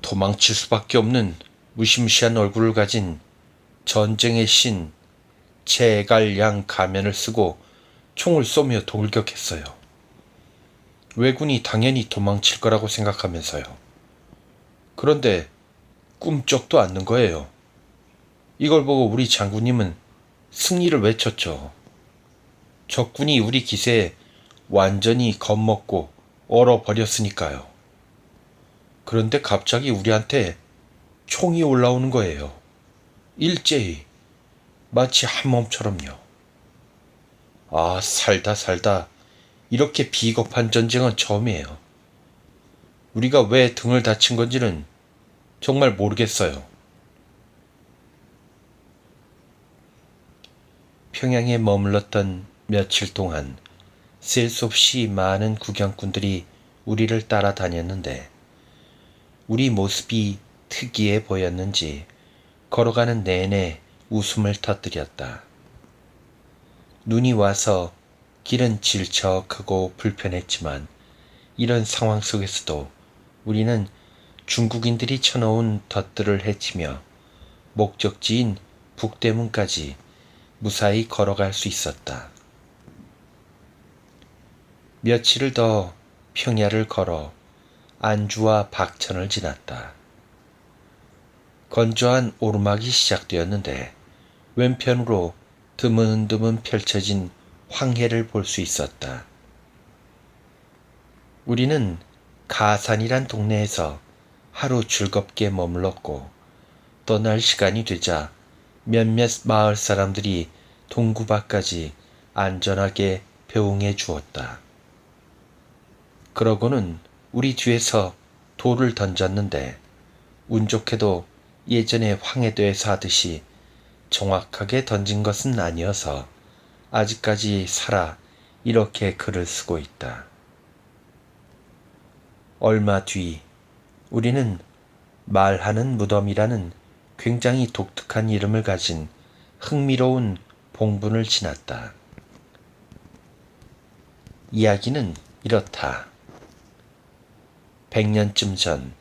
도망칠 수밖에 없는 무시무시한 얼굴을 가진 전쟁의 신 제갈량 가면을 쓰고 총을 쏘며 돌격했어요. 왜군이 당연히 도망칠 거라고 생각하면서요. 그런데 꿈쩍도 않는 거예요. 이걸 보고 우리 장군님은 승리를 외쳤죠. 적군이 우리 기세에 완전히 겁먹고 얼어버렸으니까요. 그런데 갑자기 우리한테 총이 올라오는 거예요. 일제히. 마치 한 몸처럼요. 아, 살다 이렇게 비겁한 전쟁은 처음이에요. 우리가 왜 등을 다친 건지는 정말 모르겠어요. 평양에 머물렀던 며칠 동안 셀 수 없이 많은 구경꾼들이 우리를 따라다녔는데 우리 모습이 특이해 보였는지 걸어가는 내내 웃음을 터뜨렸다. 눈이 와서 길은 질척하고 불편했지만 이런 상황 속에서도 우리는 중국인들이 쳐놓은 덫들을 헤치며 목적지인 북대문까지 무사히 걸어갈 수 있었다. 며칠을 더 평야를 걸어 안주와 박천을 지났다. 건조한 오르막이 시작되었는데 왼편으로 드문드문 펼쳐진 황해를 볼 수 있었다. 우리는 가산이란 동네에서 하루 즐겁게 머물렀고 떠날 시간이 되자 몇몇 마을 사람들이 동구바까지 안전하게 배웅해 주었다. 그러고는 우리 뒤에서 돌을 던졌는데 운 좋게도 예전에 황해도에서 하듯이 정확하게 던진 것은 아니어서 아직까지 살아 이렇게 글을 쓰고 있다. 얼마 뒤 우리는 말하는 무덤이라는 굉장히 독특한 이름을 가진 흥미로운 봉분을 지났다. 이야기는 이렇다. 100년쯤 전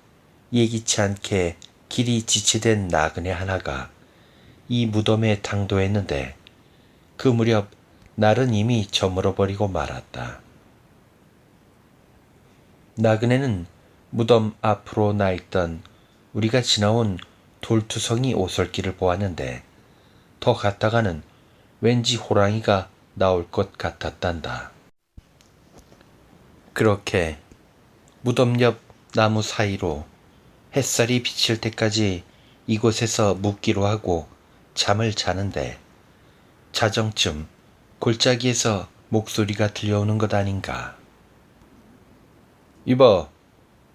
예기치 않게 길이 지체된 나그네 하나가 이 무덤에 당도했는데 그 무렵 날은 이미 저물어버리고 말았다. 나그네는 무덤 앞으로 나 있던 우리가 지나온 돌투성이 오솔길을 보았는데 더 갔다가는 왠지 호랑이가 나올 것 같았단다. 그렇게 무덤 옆 나무 사이로 햇살이 비칠 때까지 이곳에서 묵기로 하고 잠을 자는데 자정쯤 골짜기에서 목소리가 들려오는 것 아닌가. 이봐,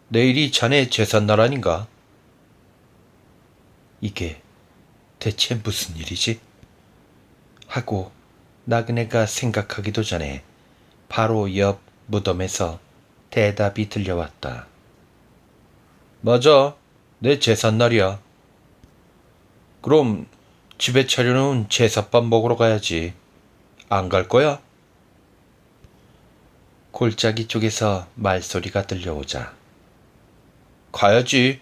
내일이 자네 제삿날 아닌가? 이게 대체 무슨 일이지? 하고 나그네가 생각하기도 전에 바로 옆 무덤에서 대답이 들려왔다. 맞아, 내 제삿날이야. 그럼 집에 차려놓은 제삿밥 먹으러 가야지. 안 갈 거야? 골짜기 쪽에서 말소리가 들려오자 가야지.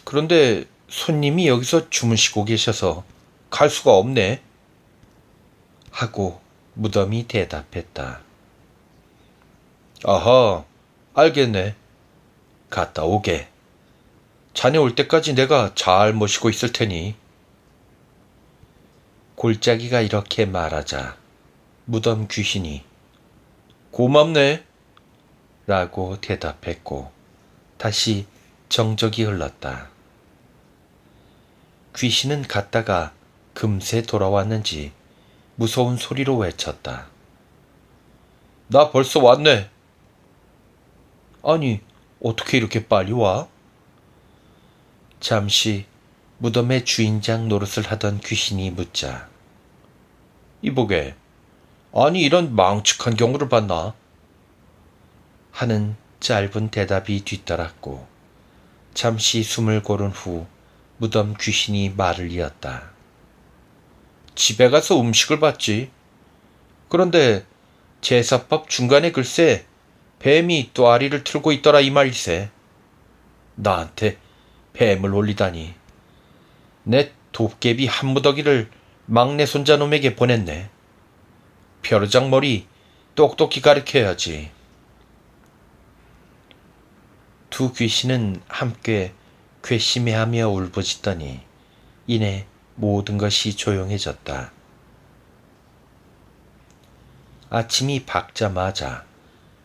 그런데 손님이 여기서 주무시고 계셔서 갈 수가 없네. 하고 무덤이 대답했다. 아하, 알겠네. 갔다 오게. 자네 올 때까지 내가 잘 모시고 있을 테니. 골짜기가 이렇게 말하자 무덤 귀신이 고맙네 라고 대답했고 다시 정적이 흘렀다. 귀신은 갔다가 금세 돌아왔는지 무서운 소리로 외쳤다. 나 벌써 왔네. 아니, 어떻게 이렇게 빨리 와? 잠시 무덤의 주인장 노릇을 하던 귀신이 묻자 이보게, 아니 이런 망측한 경우를 봤나? 하는 짧은 대답이 뒤따랐고 잠시 숨을 고른 후 무덤 귀신이 말을 이었다. 집에 가서 음식을 봤지. 그런데 제사밥 중간에 글쎄 뱀이 또아리를 틀고 있더라 이 말일세. 나한테 뱀을 올리다니. 내 도깨비 한 무더기를 막내 손자놈에게 보냈네. 벼르장 머리 똑똑히 가르쳐야지. 두 귀신은 함께 괘씸해하며 울부짖더니 이내 모든 것이 조용해졌다. 아침이 밝자마자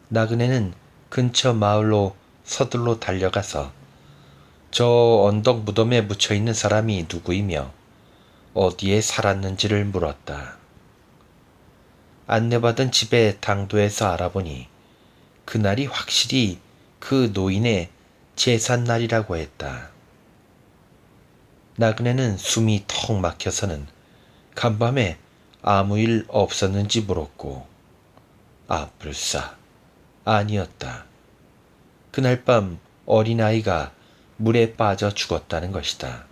나그네는 근처 마을로 서둘러 달려가서 저 언덕 무덤에 묻혀있는 사람이 누구이며 어디에 살았는지를 물었다. 안내받은 집에 당도해서 알아보니 그날이 확실히 그 노인의 제삿날이라고 했다. 나그네는 숨이 턱 막혀서는 간밤에 아무 일 없었는지 물었고 불사 아니었다. 그날 밤 어린아이가 물에 빠져 죽었다는 것이다.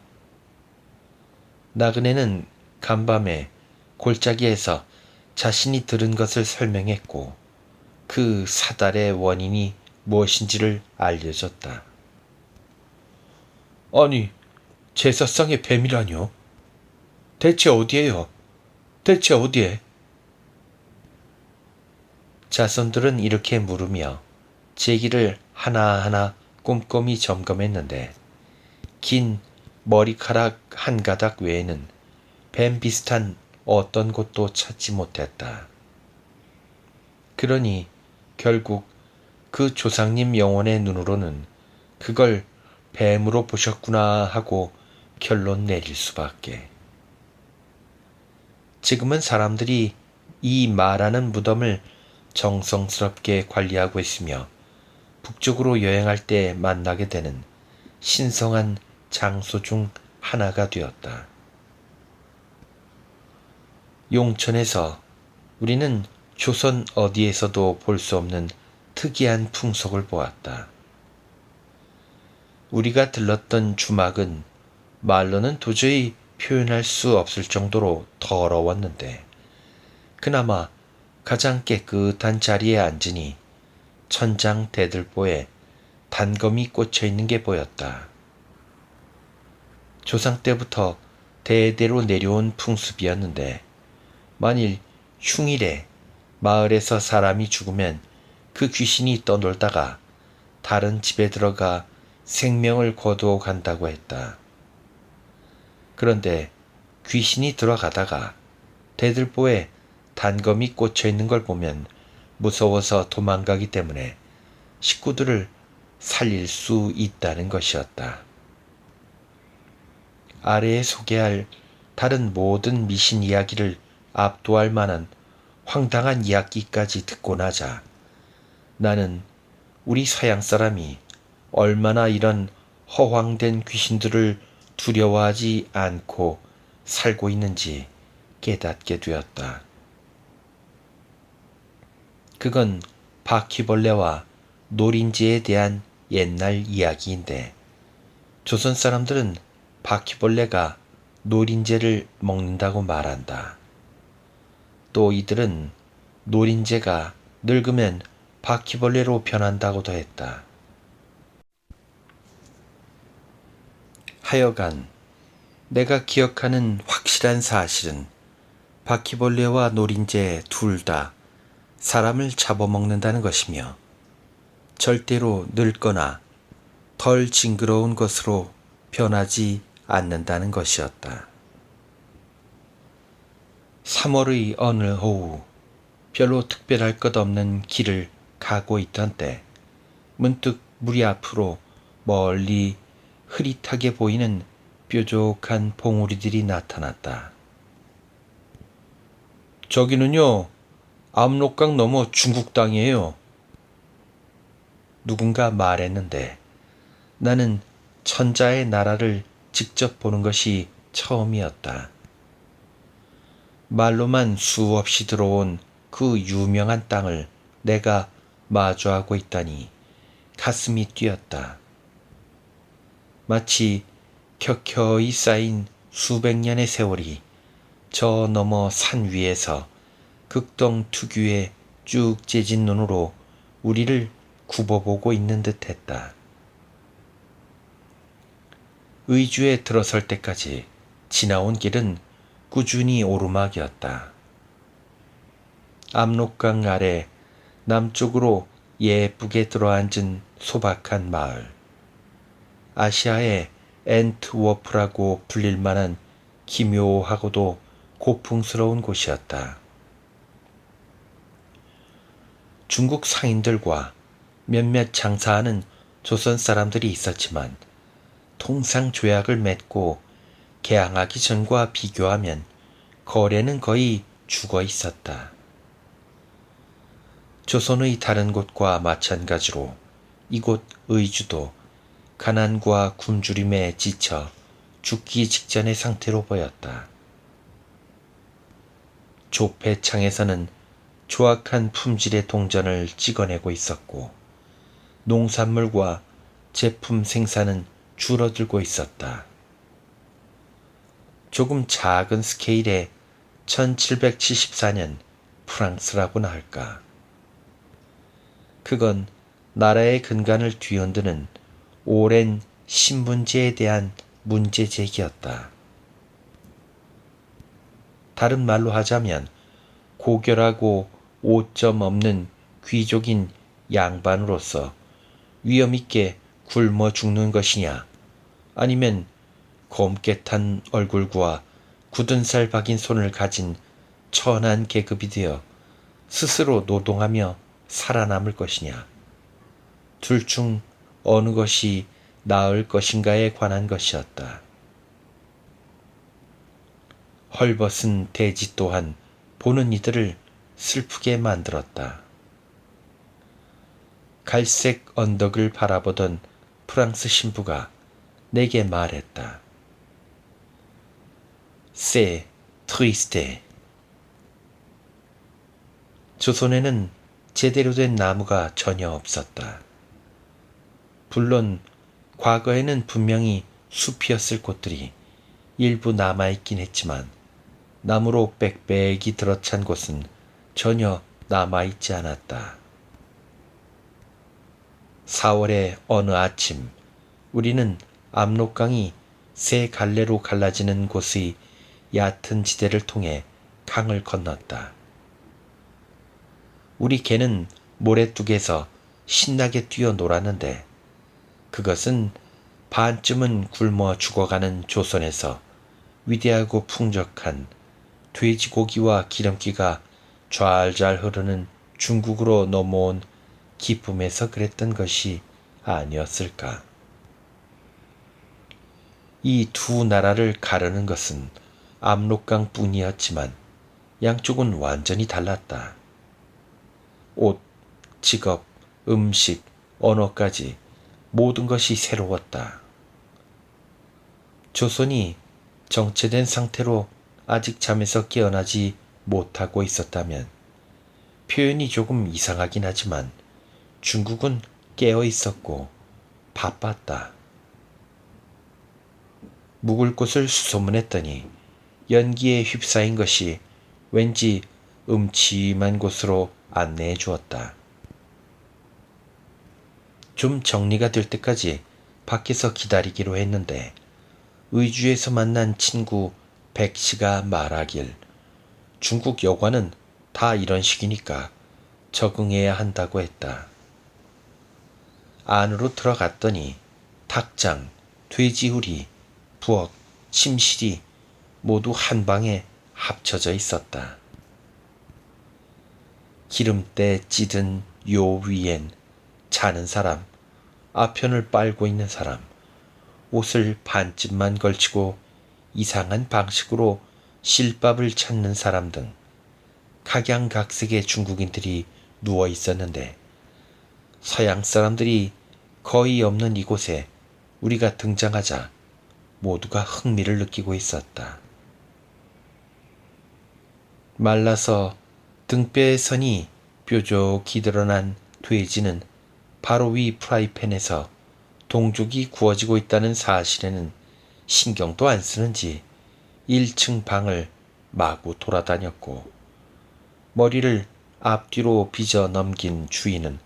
나그네는 간밤에 골짜기에서 자신이 들은 것을 설명했고 그 사달의 원인이 무엇인지를 알려줬다. 아니, 제사상의 뱀이라뇨? 대체 어디에요? 대체 어디에? 자손들은 이렇게 물으며 제기를 하나하나 꼼꼼히 점검했는데 긴 머리카락 한 가닥 외에는 뱀 비슷한 어떤 곳도 찾지 못했다. 그러니 결국 그 조상님 영혼의 눈으로는 그걸 뱀으로 보셨구나 하고 결론 내릴 수밖에. 지금은 사람들이 이 말하는 무덤을 정성스럽게 관리하고 있으며 북쪽으로 여행할 때 만나게 되는 신성한 장소 중 하나가 되었다. 용천에서 우리는 조선 어디에서도 볼 수 없는 특이한 풍속을 보았다. 우리가 들렀던 주막은 말로는 도저히 표현할 수 없을 정도로 더러웠는데 그나마 가장 깨끗한 자리에 앉으니 천장 대들보에 단검이 꽂혀 있는 게 보였다. 조상 때부터 대대로 내려온 풍습이었는데 만일 흉일에 마을에서 사람이 죽으면 그 귀신이 떠놀다가 다른 집에 들어가 생명을 거두어 간다고 했다. 그런데 귀신이 들어가다가 대들보에 단검이 꽂혀 있는 걸 보면 무서워서 도망가기 때문에 식구들을 살릴 수 있다는 것이었다. 아래에 소개할 다른 모든 미신 이야기를 압도할 만한 황당한 이야기까지 듣고 나자 나는 우리 서양 사람이 얼마나 이런 허황된 귀신들을 두려워하지 않고 살고 있는지 깨닫게 되었다. 그건 바퀴벌레와 노린재에 대한 옛날 이야기인데 조선 사람들은 바퀴벌레가 노린재를 먹는다고 말한다. 또 이들은 노린재가 늙으면 바퀴벌레로 변한다고도 했다. 하여간 내가 기억하는 확실한 사실은 바퀴벌레와 노린재 둘 다 사람을 잡아먹는다는 것이며 절대로 늙거나 덜 징그러운 것으로 변하지 않는다는 것이었다. 3월의 어느 오후 별로 특별할 것 없는 길을 가고 있던 때 문득 무리 앞으로 멀리 흐릿하게 보이는 뾰족한 봉우리들이 나타났다. 저기는요, 압록강 너머 중국 땅이에요. 누군가 말했는데 나는 천자의 나라를 직접 보는 것이 처음이었다. 말로만 수없이 들어온 그 유명한 땅을 내가 마주하고 있다니 가슴이 뛰었다. 마치 켜켜이 쌓인 수백 년의 세월이 저 너머 산 위에서 극동 특유의 쭉 째진 눈으로 우리를 굽어보고 있는 듯 했다. 의주에 들어설 때까지 지나온 길은 꾸준히 오르막이었다. 압록강 아래 남쪽으로 예쁘게 들어앉은 소박한 마을. 아시아의 앤트워프라고 불릴 만한 기묘하고도 고풍스러운 곳이었다. 중국 상인들과 몇몇 장사하는 조선 사람들이 있었지만 통상 조약을 맺고 개항하기 전과 비교하면 거래는 거의 죽어 있었다. 조선의 다른 곳과 마찬가지로 이곳 의주도 가난과 굶주림에 지쳐 죽기 직전의 상태로 보였다. 조폐창에서는 조악한 품질의 동전을 찍어내고 있었고 농산물과 제품 생산은 줄어들고 있었다. 조금 작은 스케일의 1774년 프랑스라고나 할까. 그건 나라의 근간을 뒤흔드는 오랜 신분제에 대한 문제 제기였다. 다른 말로 하자면 고결하고 오점 없는 귀족인 양반으로서 위엄있게 굶어 죽는 것이냐, 아니면 검게 탄 얼굴과 굳은 살 박인 손을 가진 천한 계급이 되어 스스로 노동하며 살아남을 것이냐, 둘 중 어느 것이 나을 것인가에 관한 것이었다. 헐벗은 대지 또한 보는 이들을 슬프게 만들었다. 갈색 언덕을 바라보던 프랑스 신부가 내게 말했다. C'est triste. 조선에는 제대로 된 나무가 전혀 없었다. 물론 과거에는 분명히 숲이었을 곳들이 일부 남아있긴 했지만 나무로 빽빽이 들어찬 곳은 전혀 남아있지 않았다. 4월의 어느 아침 우리는 압록강이 세 갈래로 갈라지는 곳의 얕은 지대를 통해 강을 건넜다. 우리 개는 모래뚝에서 신나게 뛰어 놀았는데 그것은 반쯤은 굶어 죽어가는 조선에서 위대하고 풍족한 돼지고기와 기름기가 좔좔 흐르는 중국으로 넘어온 기쁨에서 그랬던 것이 아니었을까. 이 두 나라를 가르는 것은 압록강 뿐이었지만 양쪽은 완전히 달랐다. 옷, 직업, 음식, 언어까지 모든 것이 새로웠다. 조선이 정체된 상태로 아직 잠에서 깨어나지 못하고 있었다면 표현이 조금 이상하긴 하지만 중국은 깨어 있었고 바빴다. 묵을 곳을 수소문했더니 연기에 휩싸인 것이 왠지 음침한 곳으로 안내해 주었다. 좀 정리가 될 때까지 밖에서 기다리기로 했는데 의주에서 만난 친구 백씨가 말하길 중국 여관은 다 이런 식이니까 적응해야 한다고 했다. 안으로 들어갔더니 닭장, 돼지우리, 부엌, 침실이 모두 한 방에 합쳐져 있었다. 기름때 찌든 요 위엔 자는 사람, 아편을 빨고 있는 사람, 옷을 반쯤만 걸치고 이상한 방식으로 실밥을 찾는 사람 등 각양각색의 중국인들이 누워 있었는데 서양 사람들이 거의 없는 이곳에 우리가 등장하자 모두가 흥미를 느끼고 있었다. 말라서 등뼈의 선이 뾰족히 드러난 돼지는 바로 위 프라이팬에서 동족이 구워지고 있다는 사실에는 신경도 안 쓰는지 1층 방을 마구 돌아다녔고 머리를 앞뒤로 빚어 넘긴 주인은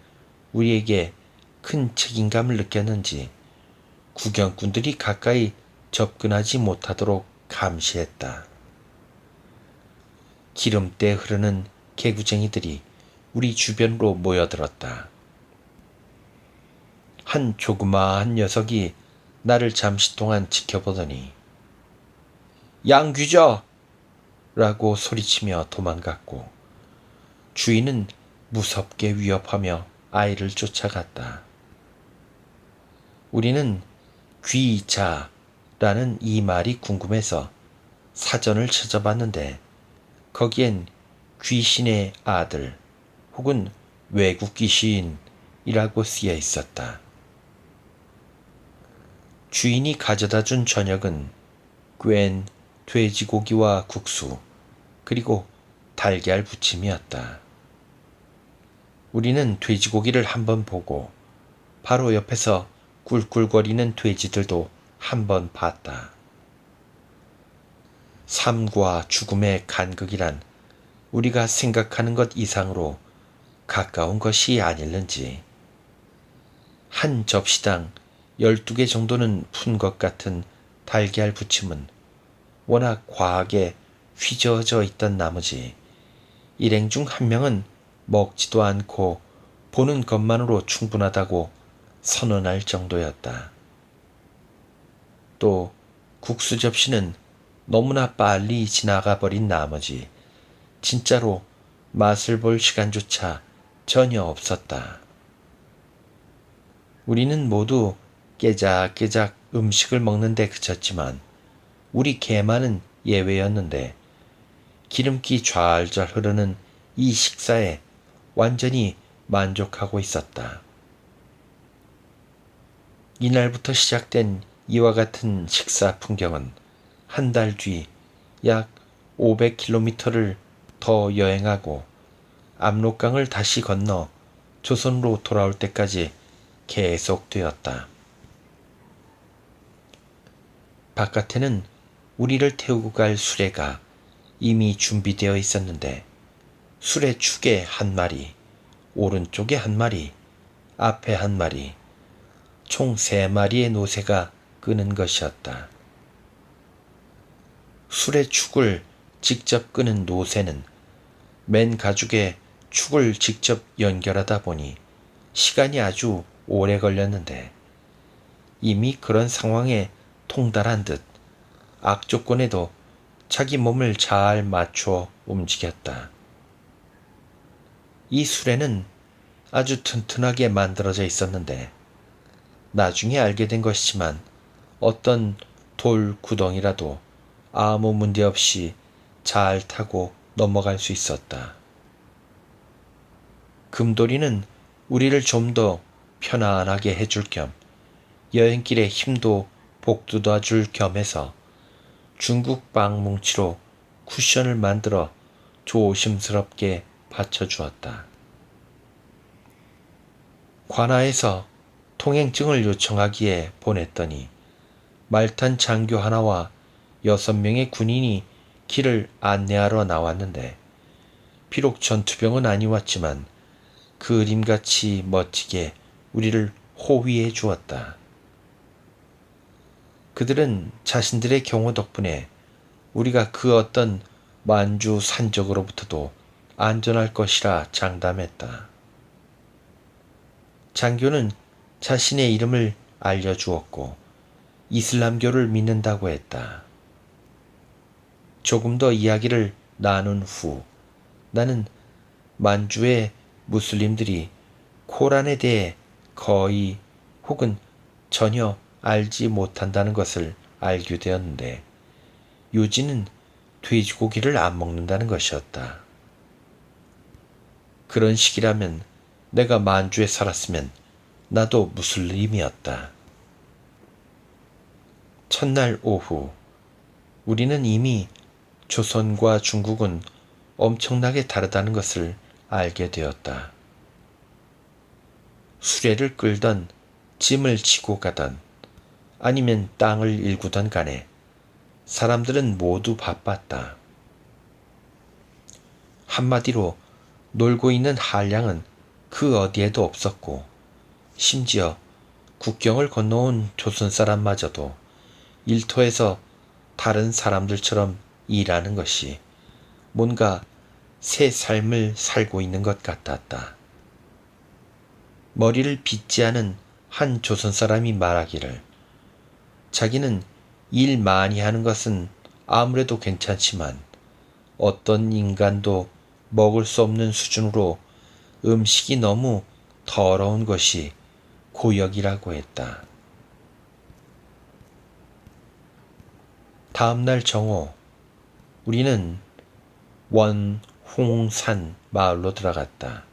우리에게 큰 책임감을 느꼈는지 구경꾼들이 가까이 접근하지 못하도록 감시했다. 기름때 흐르는 개구쟁이들이 우리 주변으로 모여들었다. 한 조그마한 녀석이 나를 잠시 동안 지켜보더니 양귀저! 라고 소리치며 도망갔고 주인은 무섭게 위협하며 아이를 쫓아갔다. 우리는 귀자라는 이 말이 궁금해서 사전을 찾아봤는데 거기엔 귀신의 아들 혹은 외국 귀신이라고 쓰여 있었다. 주인이 가져다준 저녁은 꽌 돼지고기와 국수 그리고 달걀 부침이었다. 우리는 돼지고기를 한번 보고 바로 옆에서 꿀꿀거리는 돼지들도 한번 봤다. 삶과 죽음의 간극이란 우리가 생각하는 것 이상으로 가까운 것이 아닐는지 한 접시당 12개 정도는 푼 것 같은 달걀 부침은 워낙 과하게 휘저어져 있던 나머지 일행 중 한 명은 먹지도 않고 보는 것만으로 충분하다고 선언할 정도였다. 또 국수 접시는 너무나 빨리 지나가 버린 나머지 진짜로 맛을 볼 시간조차 전혀 없었다. 우리는 모두 깨작깨작 음식을 먹는 데 그쳤지만 우리 개만은 예외였는데 기름기 좔좔 흐르는 이 식사에 완전히 만족하고 있었다. 이날부터 시작된 이와 같은 식사 풍경은 한 달 뒤 약 500km를 더 여행하고 압록강을 다시 건너 조선으로 돌아올 때까지 계속되었다. 바깥에는 우리를 태우고 갈 수레가 이미 준비되어 있었는데 수레 축에 한 마리, 오른쪽에 한 마리, 앞에 한 마리, 총 3마리의 노새가 끄는 것이었다. 수레 축을 직접 끄는 노새는 맨 가죽에 축을 직접 연결하다 보니 시간이 아주 오래 걸렸는데 이미 그런 상황에 통달한 듯 악조건에도 자기 몸을 잘 맞춰 움직였다. 이 수레는 아주 튼튼하게 만들어져 있었는데 나중에 알게 된 것이지만 어떤 돌 구덩이라도 아무 문제 없이 잘 타고 넘어갈 수 있었다. 금돌이는 우리를 좀 더 편안하게 해줄 겸 여행길에 힘도 복돋아줄 겸해서 중국 빵뭉치로 쿠션을 만들어 조심스럽게 받쳐주었다. 관아에서 통행증을 요청하기에 보냈더니 말탄 장교 하나와 6명의 군인이 길을 안내하러 나왔는데 비록 전투병은 아니었지만 그림같이 멋지게 우리를 호위해 주었다. 그들은 자신들의 경호 덕분에 우리가 그 어떤 만주 산적으로부터도 안전할 것이라 장담했다. 장교는 자신의 이름을 알려주었고 이슬람교를 믿는다고 했다. 조금 더 이야기를 나눈 후 나는 만주의 무슬림들이 코란에 대해 거의 혹은 전혀 알지 못한다는 것을 알게 되었는데 요지는 돼지고기를 안 먹는다는 것이었다. 그런 식이라면 내가 만주에 살았으면 나도 무슬림이었다. 첫날 오후 우리는 이미 조선과 중국은 엄청나게 다르다는 것을 알게 되었다. 수레를 끌던 짐을 지고 가던 아니면 땅을 일구던 간에 사람들은 모두 바빴다. 한마디로 놀고 있는 한량은 그 어디에도 없었고 심지어 국경을 건너온 조선 사람마저도 일터에서 다른 사람들처럼 일하는 것이 뭔가 새 삶을 살고 있는 것 같았다. 머리를 빗지 않은 한 조선 사람이 말하기를 자기는 일 많이 하는 것은 아무래도 괜찮지만 어떤 인간도 먹을 수 없는 수준으로 음식이 너무 더러운 것이 고역이라고 했다. 다음날 정오, 우리는 원홍산 마을로 들어갔다.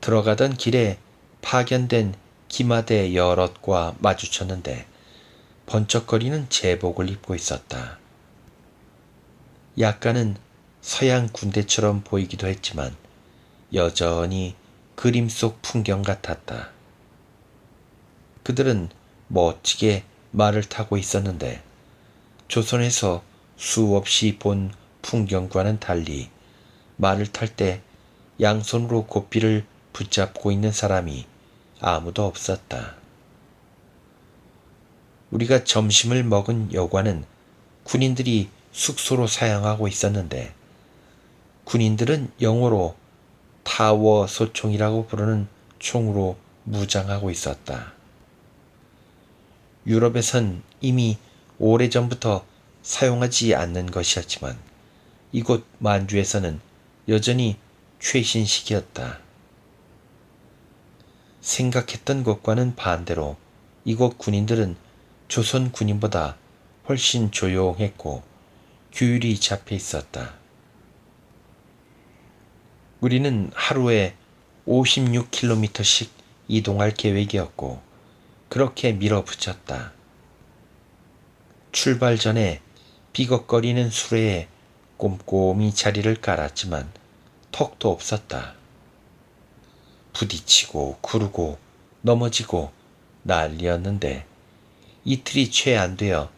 들어가던 길에 파견된 기마대 여럿과 마주쳤는데 번쩍거리는 제복을 입고 있었다. 약간은 서양 군대처럼 보이기도 했지만 여전히 그림 속 풍경 같았다. 그들은 멋지게 말을 타고 있었는데 조선에서 수없이 본 풍경과는 달리 말을 탈 때 양손으로 고삐를 붙잡고 있는 사람이 아무도 없었다. 우리가 점심을 먹은 여관은 군인들이 숙소로 사용하고 있었는데 군인들은 영어로 타워 소총이라고 부르는 총으로 무장하고 있었다. 유럽에선 이미 오래전부터 사용하지 않는 것이었지만 이곳 만주에서는 여전히 최신식이었다. 생각했던 것과는 반대로 이곳 군인들은 조선 군인보다 훨씬 조용했고 규율이 잡혀 있었다. 우리는 하루에 56km씩 이동할 계획이었고 그렇게 밀어붙였다. 출발 전에 비걱거리는 수레에 꼼꼼히 자리를 깔았지만 턱도 없었다. 부딪히고 구르고 넘어지고 난리였는데 이틀이 채 안 되어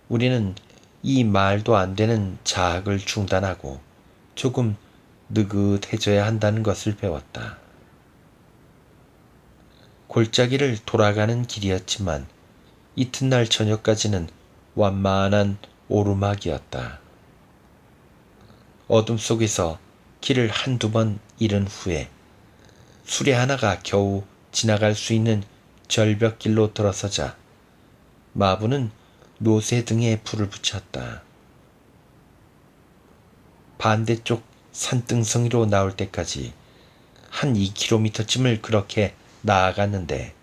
우리는 이 말도 안 되는 자학을 중단하고 조금 느긋해져야 한다는 것을 배웠다. 골짜기를 돌아가는 길이었지만 이튿날 저녁까지는 완만한 오르막이었다. 어둠 속에서 길을 한두 번 잃은 후에 수레 하나가 겨우 지나갈 수 있는 절벽길로 들어서자 마부는 노새 등에 불을 붙였다. 반대쪽 산등성이로 나올 때까지 한 2km쯤을 그렇게 나아갔는데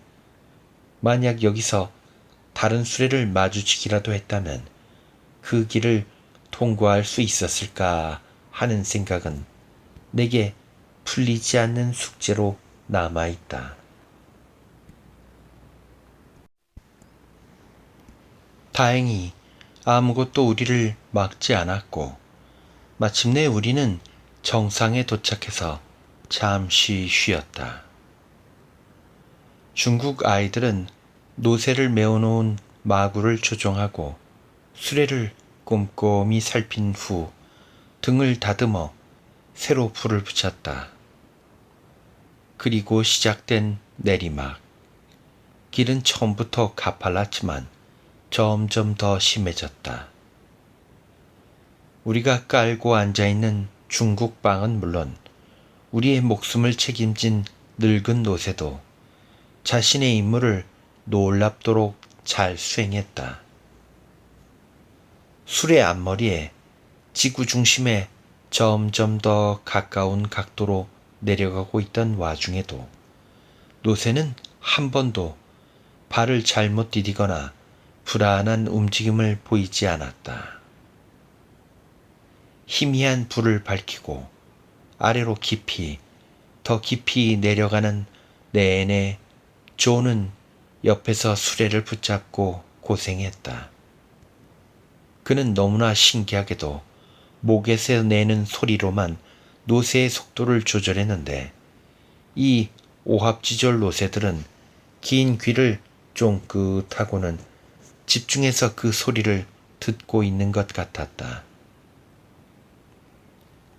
만약 여기서 다른 수레를 마주치기라도 했다면 그 길을 통과할 수 있었을까 하는 생각은 내게 풀리지 않는 숙제로 남아있다. 다행히 아무것도 우리를 막지 않았고 마침내 우리는 정상에 도착해서 잠시 쉬었다. 중국 아이들은 노새를 메어놓은 마구를 조종하고 수레를 꼼꼼히 살핀 후 등을 다듬어 새로 불을 붙였다. 그리고 시작된 내리막. 길은 처음부터 가팔랐지만 점점 더 심해졌다. 우리가 깔고 앉아있는 중국 방은 물론 우리의 목숨을 책임진 늙은 노새도 자신의 임무를 놀랍도록 잘 수행했다. 수레 앞머리에 지구 중심에 점점 더 가까운 각도로 내려가고 있던 와중에도 노새는 한 번도 발을 잘못 디디거나 불안한 움직임을 보이지 않았다. 희미한 불을 밝히고 아래로 깊이, 더 깊이 내려가는 내내 존은 옆에서 수레를 붙잡고 고생했다. 그는 너무나 신기하게도 목에서 내는 소리로만 노새의 속도를 조절했는데 이 오합지졸 노새들은 긴 귀를 쫑긋하고는 집중해서 그 소리를 듣고 있는 것 같았다.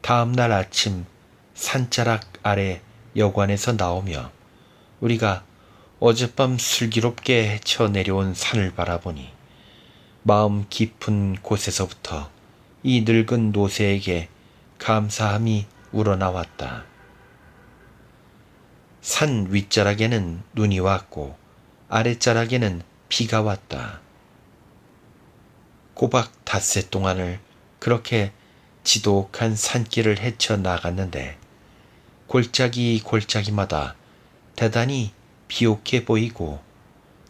다음 날 아침 산자락 아래 여관에서 나오며 우리가 어젯밤 슬기롭게 헤쳐 내려온 산을 바라보니 마음 깊은 곳에서부터 이 늙은 노새에게 감사함이 우러나왔다. 산 윗자락에는 눈이 왔고 아랫자락에는 비가 왔다. 꼬박 닷새 동안을 그렇게 지독한 산길을 헤쳐 나갔는데 골짜기마다 대단히 비옥해 보이고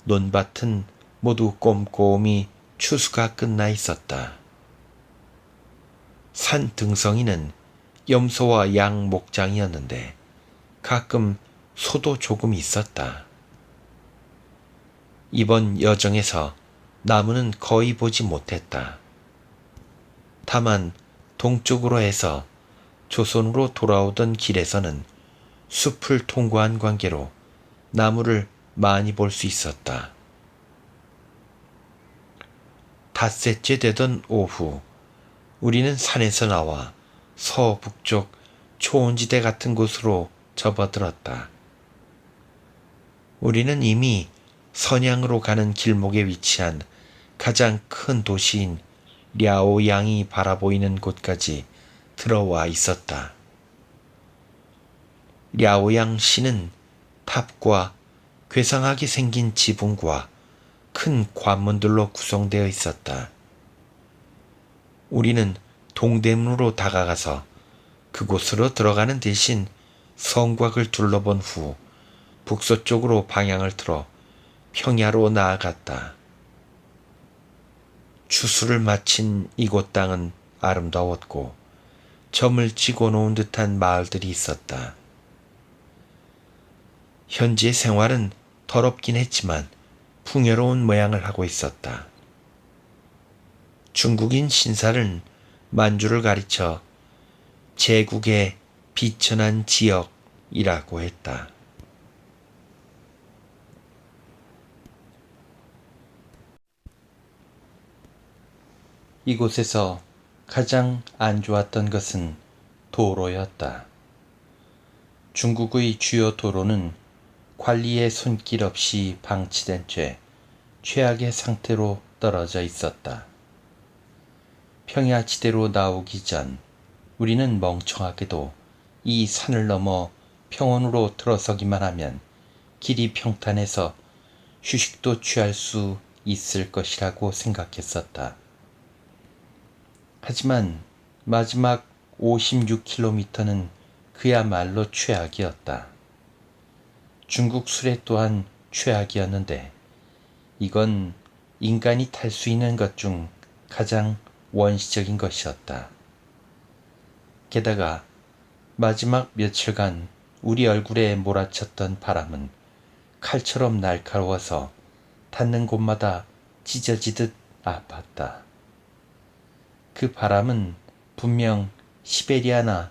논밭은 모두 꼼꼼히 추수가 끝나 있었다. 산 등성이는 염소와 양 목장이었는데 가끔 소도 조금 있었다. 이번 여정에서 나무는 거의 보지 못했다. 다만 동쪽으로 해서 조선으로 돌아오던 길에서는 숲을 통과한 관계로 나무를 많이 볼 수 있었다. 닷새째 되던 오후 우리는 산에서 나와 서북쪽 초원지대 같은 곳으로 접어들었다. 우리는 이미 선양으로 가는 길목에 위치한 가장 큰 도시인 랴오양이 바라보이는 곳까지 들어와 있었다. 랴오양시는 탑과 괴상하게 생긴 지붕과 큰 관문들로 구성되어 있었다. 우리는 동대문으로 다가가서 그곳으로 들어가는 대신 성곽을 둘러본 후 북서쪽으로 방향을 틀어 평야로 나아갔다. 추수를 마친 이곳 땅은 아름다웠고 점을 찍어 놓은 듯한 마을들이 있었다. 현지의 생활은 더럽긴 했지만 풍요로운 모양을 하고 있었다. 중국인 신사는 만주를 가리쳐 제국의 비천한 지역이라고 했다. 이곳에서 가장 안 좋았던 것은 도로였다. 중국의 주요 도로는 관리의 손길 없이 방치된 채 최악의 상태로 떨어져 있었다. 평야지대로 나오기 전 우리는 멍청하게도 이 산을 넘어 평원으로 들어서기만 하면 길이 평탄해서 휴식도 취할 수 있을 것이라고 생각했었다. 하지만 마지막 56km는 그야말로 최악이었다. 중국 수레 또한 최악이었는데 이건 인간이 탈 수 있는 것 중 가장 원시적인 것이었다. 게다가 마지막 며칠간 우리 얼굴에 몰아쳤던 바람은 칼처럼 날카로워서 닿는 곳마다 찢어지듯 아팠다. 그 바람은 분명 시베리아나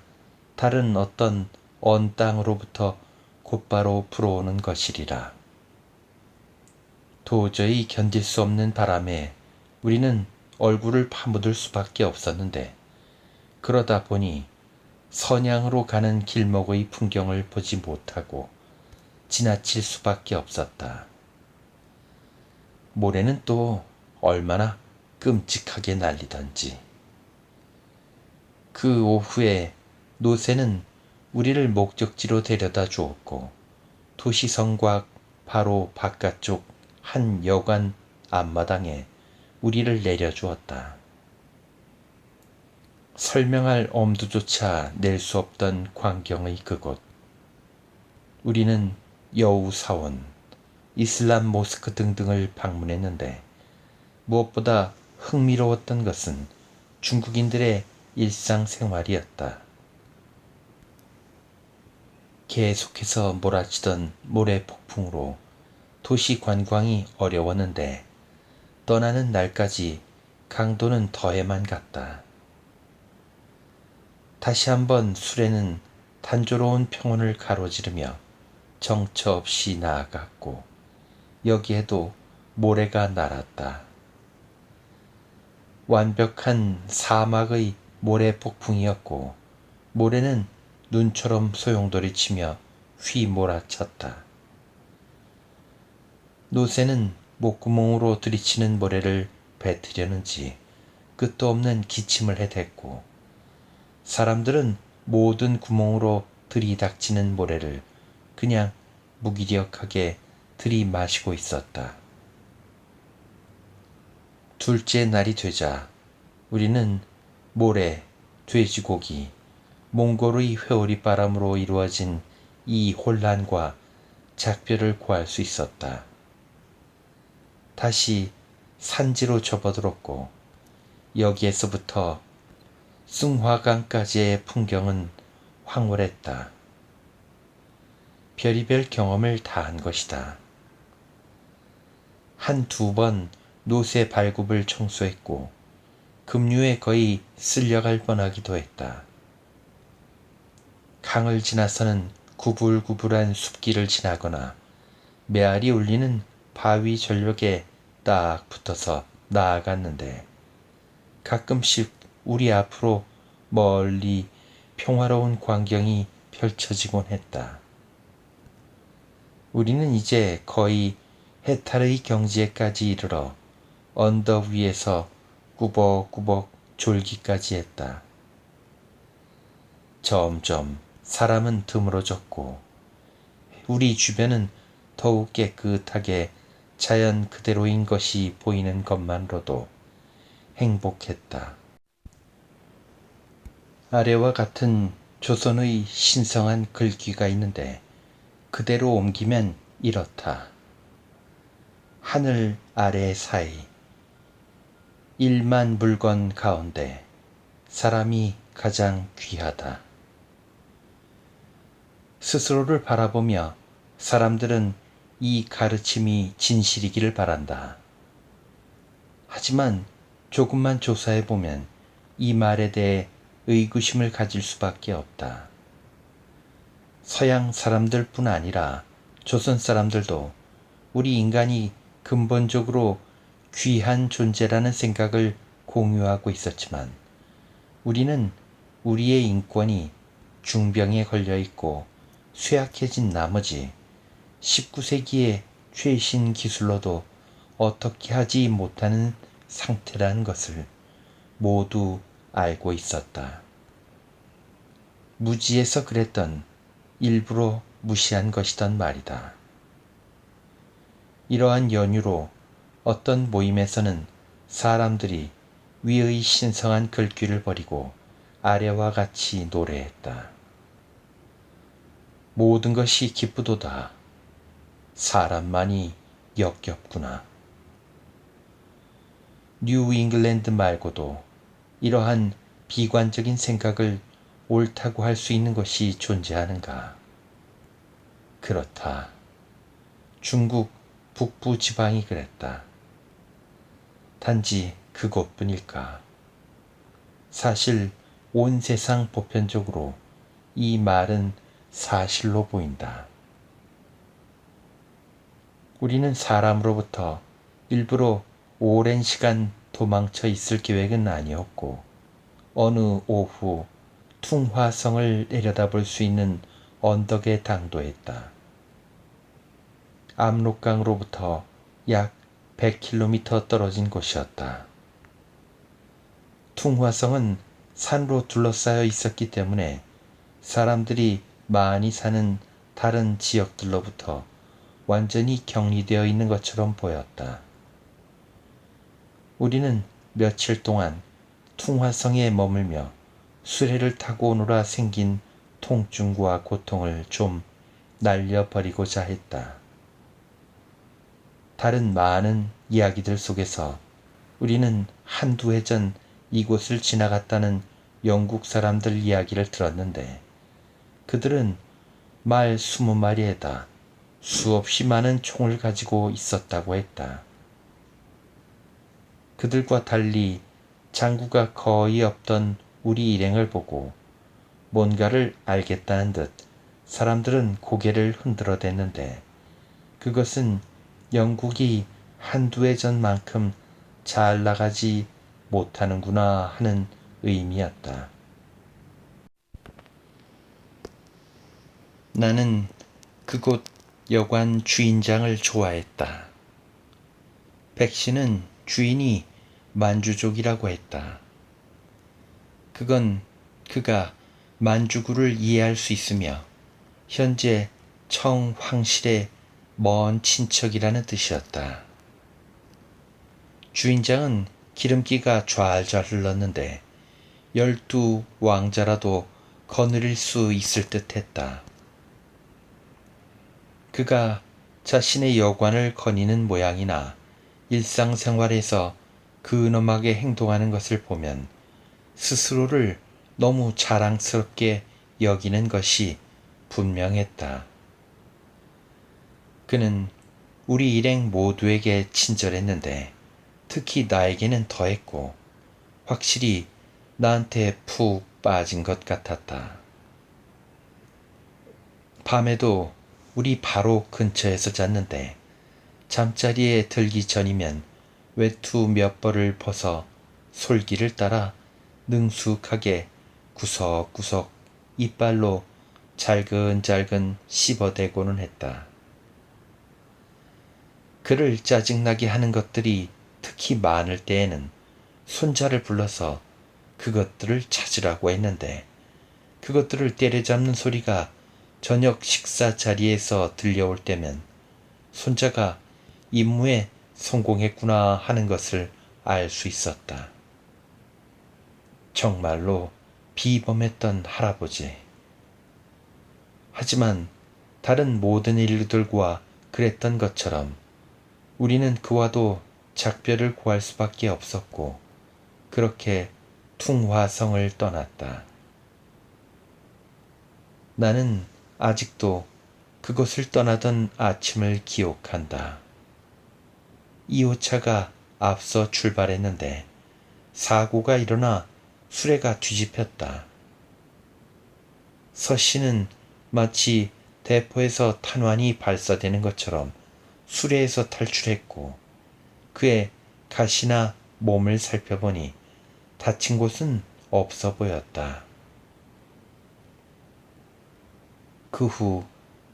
다른 어떤 언 땅으로부터 곧바로 불어오는 것이리라. 도저히 견딜 수 없는 바람에 우리는 얼굴을 파묻을 수밖에 없었는데 그러다 보니 선양으로 가는 길목의 풍경을 보지 못하고 지나칠 수밖에 없었다. 모래는 또 얼마나 끔찍하게 날리던지. 그 오후에 노새는 우리를 목적지로 데려다 주었고 도시성곽 바로 바깥쪽 한 여관 앞마당에 우리를 내려주었다. 설명할 엄두조차 낼 수 없던 광경의 그곳. 우리는 여우사원, 이슬람 모스크 등등을 방문했는데 무엇보다 흥미로웠던 것은 중국인들의 일상생활이었다. 계속해서 몰아치던 모래 폭풍으로 도시 관광이 어려웠는데 떠나는 날까지 강도는 더해만 갔다. 다시 한번 수레는 단조로운 평원을 가로지르며 정처 없이 나아갔고 여기에도 모래가 날았다. 완벽한 사막의 모래 폭풍이었고 모래는 눈처럼 소용돌이치며 휘몰아쳤다. 노새는 목구멍으로 들이치는 모래를 뱉으려는지 끝도 없는 기침을 해댔고 사람들은 모든 구멍으로 들이닥치는 모래를 그냥 무기력하게 들이마시고 있었다. 둘째 날이 되자 우리는 모래, 돼지고기, 몽골의 회오리 바람으로 이루어진 이 혼란과 작별을 구할 수 있었다. 다시 산지로 접어들었고 여기에서부터 숭화강까지의 풍경은 황홀했다. 별의별 경험을 다 한 것이다. 한두 번 노새 발굽을 청소했고 급류에 거의 쓸려갈 뻔하기도 했다. 강을 지나서는 구불구불한 숲길을 지나거나 메아리 울리는 바위 절벽에 딱 붙어서 나아갔는데 가끔씩 우리 앞으로 멀리 평화로운 광경이 펼쳐지곤 했다. 우리는 이제 거의 해탈의 경지에까지 이르러 언덕 위에서 꾸벅꾸벅 졸기까지 했다. 점점 사람은 드물어졌고 우리 주변은 더욱 깨끗하게 자연 그대로인 것이 보이는 것만으로도 행복했다. 아래와 같은 조선의 신성한 글귀가 있는데 그대로 옮기면 이렇다. 하늘 아래 사이 1만 물건 가운데 사람이 가장 귀하다. 스스로를 바라보며 사람들은 이 가르침이 진실이기를 바란다. 하지만 조금만 조사해보면 이 말에 대해 의구심을 가질 수밖에 없다. 서양 사람들뿐 아니라 조선 사람들도 우리 인간이 근본적으로 귀한 존재라는 생각을 공유하고 있었지만 우리는 우리의 인권이 중병에 걸려 있고 쇠약해진 나머지 19세기의 최신 기술로도 어떻게 하지 못하는 상태라는 것을 모두 알고 있었다. 무지해서 그랬던, 일부러 무시한 것이던 말이다. 이러한 연유로 어떤 모임에서는 사람들이 위의 신성한 글귀를 버리고 아래와 같이 노래했다. 모든 것이 기쁘도다. 사람만이 역겹구나. 뉴 잉글랜드 말고도 이러한 비관적인 생각을 옳다고 할 수 있는 것이 존재하는가? 그렇다. 중국 북부 지방이 그랬다. 단지 그것뿐일까? 사실 온 세상 보편적으로 이 말은 사실로 보인다. 우리는 사람으로부터 일부러 오랜 시간 도망쳐 있을 계획은 아니었고 어느 오후 퉁화성을 내려다볼 수 있는 언덕에 당도했다. 압록강으로부터 약 100km 떨어진 곳이었다. 퉁화성은 산으로 둘러싸여 있었기 때문에 사람들이 많이 사는 다른 지역들로부터 완전히 격리되어 있는 것처럼 보였다. 우리는 며칠 동안 퉁화성에 머물며 수레를 타고 오느라 생긴 통증과 고통을 좀 날려버리고자 했다. 다른 많은 이야기들 속에서 우리는 한두 해 전 이곳을 지나갔다는 영국 사람들 이야기를 들었는데 그들은 말 20마리에다 수없이 많은 총을 가지고 있었다고 했다. 그들과 달리 장구가 거의 없던 우리 일행을 보고 뭔가를 알겠다는 듯 사람들은 고개를 흔들어댔는데 그것은 영국이 한두 해 전만큼 잘 나가지 못하는구나 하는 의미였다. 나는 그곳 여관 주인장을 좋아했다. 백씨는 주인이 만주족이라고 했다. 그건 그가 만주구를 이해할 수 있으며 현재 청황실의 먼 친척이라는 뜻이었다. 주인장은 기름기가 좌알좌 흘렀는데 12 왕자라도 거느릴 수 있을 듯 했다. 그가 자신의 여관을 거니는 모양이나 일상생활에서 근엄하게 행동하는 것을 보면 스스로를 너무 자랑스럽게 여기는 것이 분명했다. 그는 우리 일행 모두에게 친절했는데 특히 나에게는 더했고 확실히 나한테 푹 빠진 것 같았다. 밤에도 우리 바로 근처에서 잤는데 잠자리에 들기 전이면 외투 몇 벌을 벗어 솔길을 따라 능숙하게 구석구석 이빨로 잘근잘근 씹어대고는 했다. 그를 짜증나게 하는 것들이 특히 많을 때에는 손자를 불러서 그것들을 찾으라고 했는데 그것들을 때려잡는 소리가 저녁 식사 자리에서 들려올 때면 손자가 임무에 성공했구나 하는 것을 알 수 있었다. 정말로 비범했던 할아버지. 하지만 다른 모든 일들과 그랬던 것처럼 우리는 그와도 작별을 구할 수밖에 없었고 그렇게 퉁화성을 떠났다. 나는 아직도 그곳을 떠나던 아침을 기억한다. 2호차가 앞서 출발했는데 사고가 일어나 수레가 뒤집혔다. 서씨는 마치 대포에서 탄환이 발사되는 것처럼 수레에서 탈출했고 그의 가시나 몸을 살펴보니 다친 곳은 없어 보였다. 그 후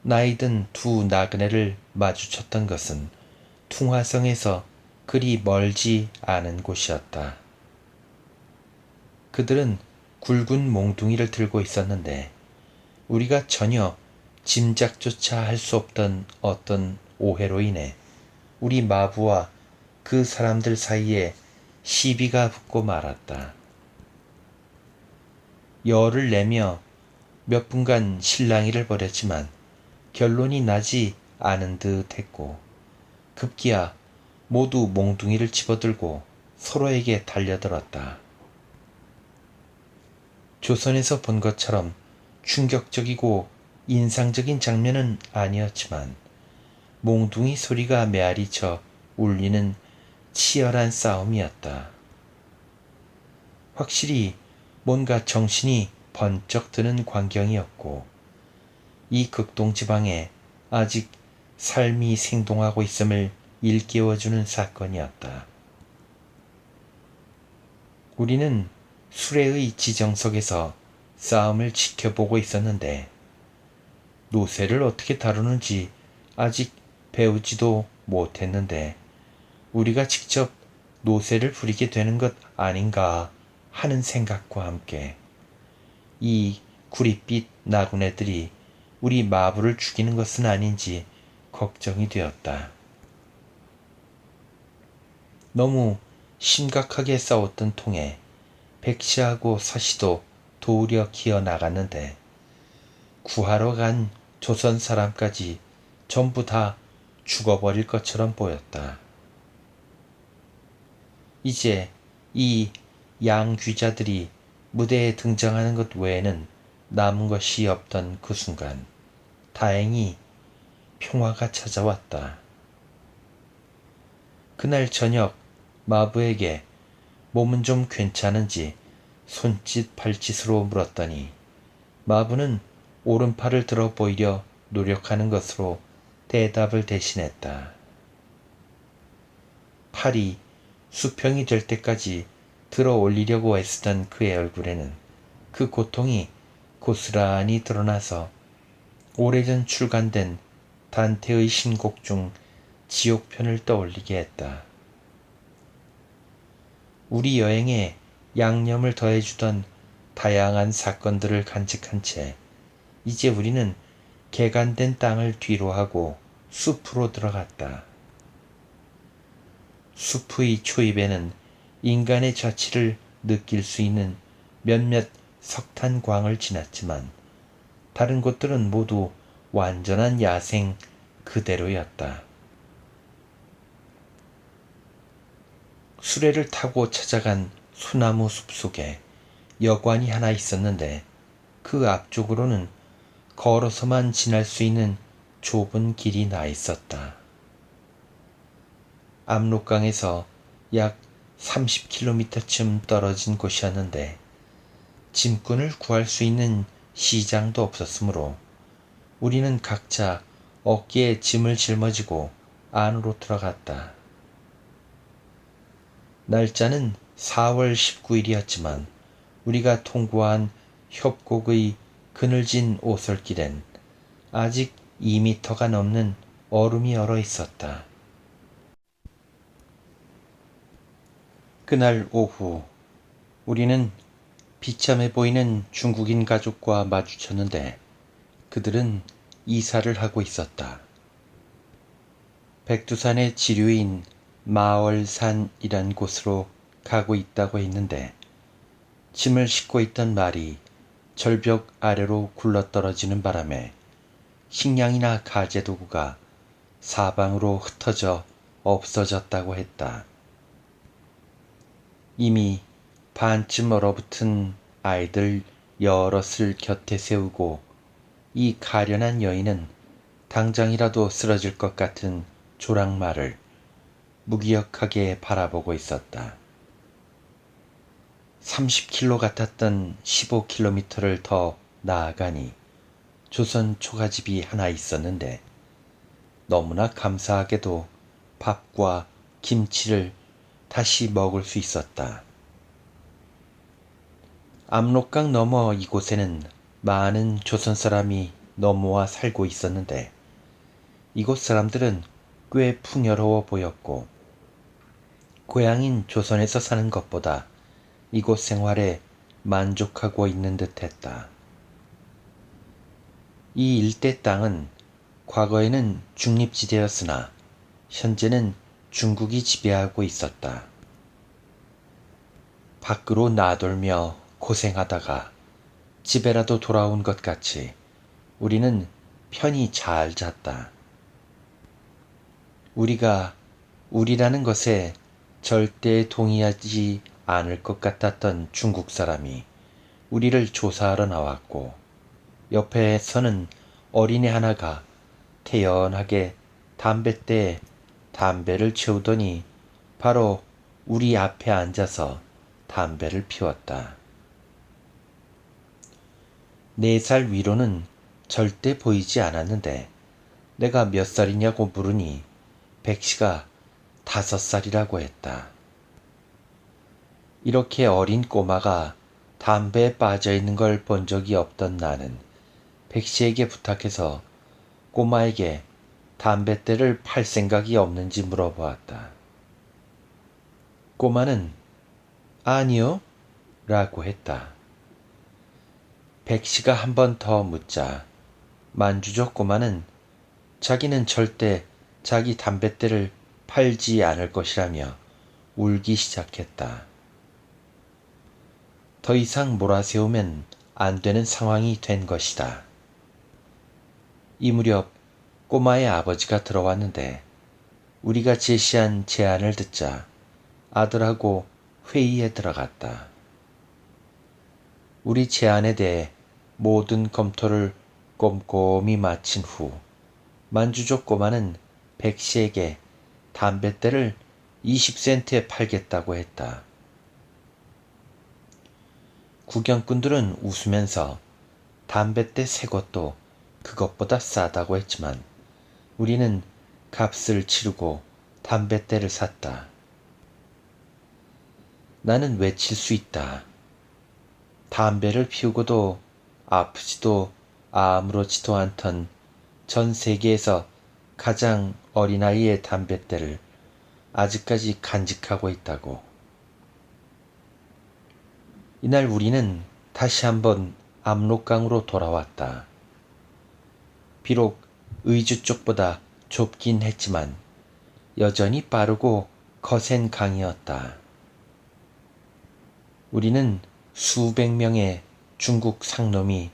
나이든 두 나그네를 마주쳤던 것은 퉁화성에서 그리 멀지 않은 곳이었다. 그들은 굵은 몽둥이를 들고 있었는데 우리가 전혀 짐작조차 할 수 없던 어떤 오해로 인해 우리 마부와 그 사람들 사이에 시비가 붙고 말았다. 열을 내며 몇 분간 실랑이를 벌였지만 결론이 나지 않은 듯 했고 급기야 모두 몽둥이를 집어들고 서로에게 달려들었다. 조선에서 본 것처럼 충격적이고 인상적인 장면은 아니었지만 몽둥이 소리가 메아리쳐 울리는 치열한 싸움이었다. 확실히 뭔가 정신이 번쩍 드는 광경이었고 이 극동지방에 아직 삶이 생동하고 있음을 일깨워주는 사건이었다. 우리는 수레의 지정석에서 싸움을 지켜보고 있었는데 노새를 어떻게 다루는지 아직 배우지도 못했는데 우리가 직접 노새를 부리게 되는 것 아닌가 하는 생각과 함께 이 구릿빛 나그네들이 우리 마부를 죽이는 것은 아닌지 걱정이 되었다. 너무 심각하게 싸웠던 통에 백시하고 서시도 도우려 기어 나갔는데 구하러 간 조선 사람까지 전부 다 죽어버릴 것처럼 보였다. 이제 이 양귀자들이 무대에 등장하는 것 외에는 남은 것이 없던 그 순간 다행히 평화가 찾아왔다. 그날 저녁 마부에게 몸은 좀 괜찮은지 손짓 발짓으로 물었더니 마부는 오른팔을 들어 보이려 노력하는 것으로 대답을 대신했다. 팔이 수평이 될 때까지 들어 올리려고 애쓰던 그의 얼굴에는 그 고통이 고스란히 드러나서 오래전 출간된 단테의 신곡 중 지옥편을 떠올리게 했다. 우리 여행에 양념을 더해주던 다양한 사건들을 간직한 채 이제 우리는 개간된 땅을 뒤로하고 숲으로 들어갔다. 숲의 초입에는 인간의 자취를 느낄 수 있는 몇몇 석탄광을 지났지만 다른 곳들은 모두 완전한 야생 그대로였다. 수레를 타고 찾아간 소나무 숲속에 여관이 하나 있었는데 그 앞쪽으로는 걸어서만 지날 수 있는 좁은 길이 나 있었다. 압록강에서 약 30km쯤 떨어진 곳이었는데 짐꾼을 구할 수 있는 시장도 없었으므로 우리는 각자 어깨에 짐을 짊어지고 안으로 들어갔다. 날짜는 4월 19일이었지만 우리가 통과한 협곡의 그늘진 오솔길엔 아직 2미터가 넘는 얼음이 얼어 있었다. 그날 오후 우리는 비참해 보이는 중국인 가족과 마주쳤는데 그들은 이사를 하고 있었다. 백두산의 지류인 마월산이란 곳으로 가고 있다고 했는데 짐을 싣고 있던 말이 절벽 아래로 굴러떨어지는 바람에 식량이나 가재도구가 사방으로 흩어져 없어졌다고 했다. 이미 반쯤 얼어붙은 아이들 여럿을 곁에 세우고 이 가련한 여인은 당장이라도 쓰러질 것 같은 조랑말을 무기력하게 바라보고 있었다. 30km 같았던 15km를 더 나아가니 조선 초가집이 하나 있었는데 너무나 감사하게도 밥과 김치를 다시 먹을 수 있었다. 압록강 너머 이곳에는 많은 조선 사람이 넘어와 살고 있었는데 이곳 사람들은 꽤 풍요로워 보였고 고향인 조선에서 사는 것보다 이곳 생활에 만족하고 있는 듯했다. 이 일대 땅은 과거에는 중립지대였으나 현재는 중국이 지배하고 있었다. 밖으로 나돌며 고생하다가 집에라도 돌아온 것 같이 우리는 편히 잘 잤다. 우리가 우리라는 것에 절대 동의하지 않을 것 같았던 중국 사람이 우리를 조사하러 나왔고 옆에서는 어린애 하나가 태연하게 담뱃대에 담배를 채우더니 바로 우리 앞에 앉아서 담배를 피웠다. 4살 위로는 절대 보이지 않았는데 내가 몇 살이냐고 물으니 백씨가 5살이라고 했다. 이렇게 어린 꼬마가 담배에 빠져있는 걸 본 적이 없던 나는 백씨에게 부탁해서 꼬마에게 담뱃대를 팔 생각이 없는지 물어보았다. 꼬마는 아니요 라고 했다. 백씨가 한 번 더 묻자 만주족 꼬마는 자기는 절대 자기 담뱃대를 팔지 않을 것이라며 울기 시작했다. 더 이상 몰아세우면 안 되는 상황이 된 것이다. 이 무렵 꼬마의 아버지가 들어왔는데 우리가 제시한 제안을 듣자 아들하고 회의에 들어갔다. 우리 제안에 대해 모든 검토를 꼼꼼히 마친 후 만주족 꼬마는 백씨에게 담뱃대를 20센트에 팔겠다고 했다. 구경꾼들은 웃으면서 담뱃대 새 것도 그것보다 싸다고 했지만 우리는 값을 치르고 담뱃대를 샀다. 나는 외칠 수 있다. 담배를 피우고도 아프지도 아무렇지도 않던 전 세계에서 가장 어린아이의 담뱃대를 아직까지 간직하고 있다고. 이날 우리는 다시 한번 압록강으로 돌아왔다. 비록 의주 쪽보다 좁긴 했지만 여전히 빠르고 거센 강이었다. 우리는 수백 명의 중국 상놈이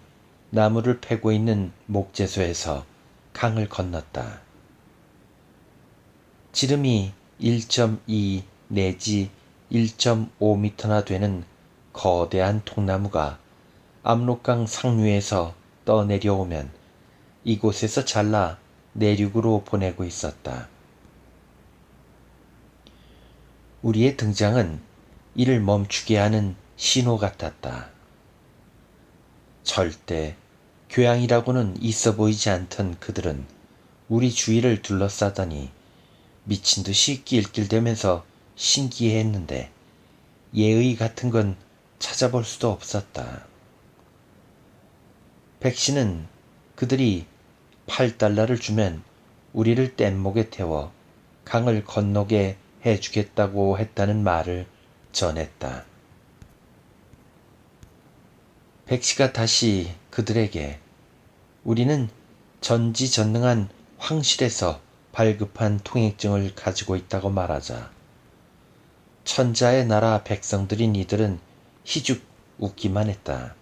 나무를 패고 있는 목재소에서 강을 건넜다. 지름이 1.2 내지 1.5m나 되는 거대한 통나무가 압록강 상류에서 떠내려오면 이곳에서 잘라 내륙으로 보내고 있었다. 우리의 등장은 이를 멈추게 하는 신호 같았다. 절대 교양이라고는 있어 보이지 않던 그들은 우리 주위를 둘러싸더니 미친 듯이 낄낄대면서 신기해했는데 예의 같은 건 찾아볼 수도 없었다. 백씨는 그들이 8달러를 주면 우리를 뗏목에 태워 강을 건너게 해주겠다고 했다는 말을 전했다. 백씨가 다시 그들에게 우리는 전지전능한 황실에서 발급한 통행증을 가지고 있다고 말하자 천자의 나라 백성들인 이들은 희죽 웃기만 했다.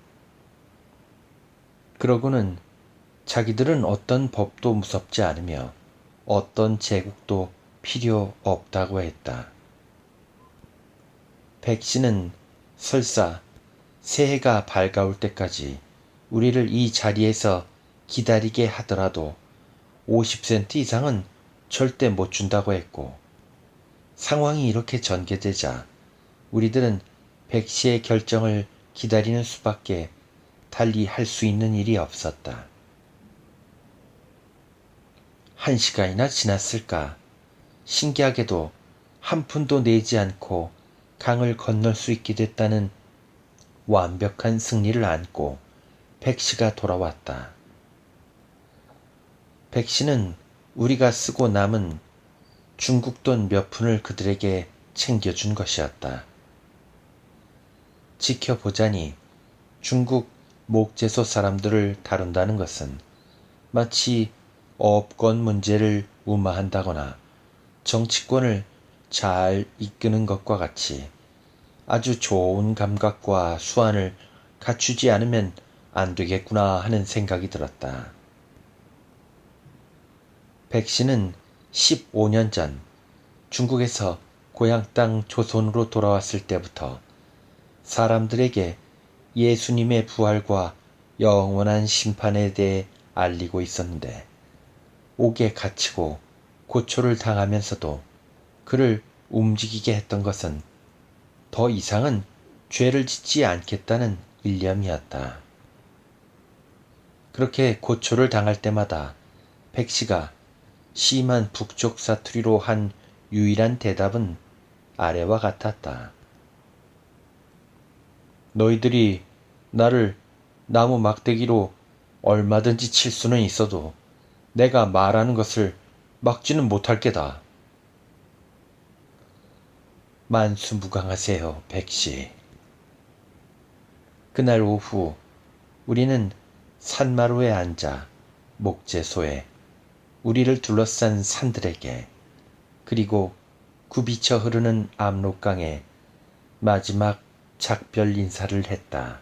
그러고는 자기들은 어떤 법도 무섭지 않으며 어떤 제국도 필요 없다고 했다. 백씨는 설사 새해가 밝아올 때까지 우리를 이 자리에서 기다리게 하더라도 50센트 이상은 절대 못 준다고 했고, 상황이 이렇게 전개되자 우리들은 백씨의 결정을 기다리는 수밖에 달리 할 수 있는 일이 없었다. 1시간이나 지났을까. 신기하게도 한 푼도 내지 않고 강을 건널 수 있게 됐다는 완벽한 승리를 안고 백씨가 돌아왔다. 백씨는 우리가 쓰고 남은 중국 돈 몇 푼을 그들에게 챙겨준 것이었다. 지켜보자니 중국 목재소 사람들을 다룬다는 것은 마치 업권 문제를 무마한다거나 정치권을 잘 이끄는 것과 같이 아주 좋은 감각과 수완을 갖추지 않으면 안 되겠구나 하는 생각이 들었다. 백씨는 15년 전 중국에서 고향 땅 조선으로 돌아왔을 때부터 사람들에게 예수님의 부활과 영원한 심판에 대해 알리고 있었는데, 옥에 갇히고 고초를 당하면서도 그를 움직이게 했던 것은 더 이상은 죄를 짓지 않겠다는 일념이었다. 그렇게 고초를 당할 때마다 백씨가 심한 북쪽 사투리로 한 유일한 대답은 아래와 같았다. 너희들이 나를 나무 막대기로 얼마든지 칠 수는 있어도 내가 말하는 것을 막지는 못할 게다. 만수무강하세요, 백씨. 그날 오후 우리는 산마루에 앉아 목재소에, 우리를 둘러싼 산들에게, 그리고 굽이쳐 흐르는 압록강에 마지막 작별 인사를 했다.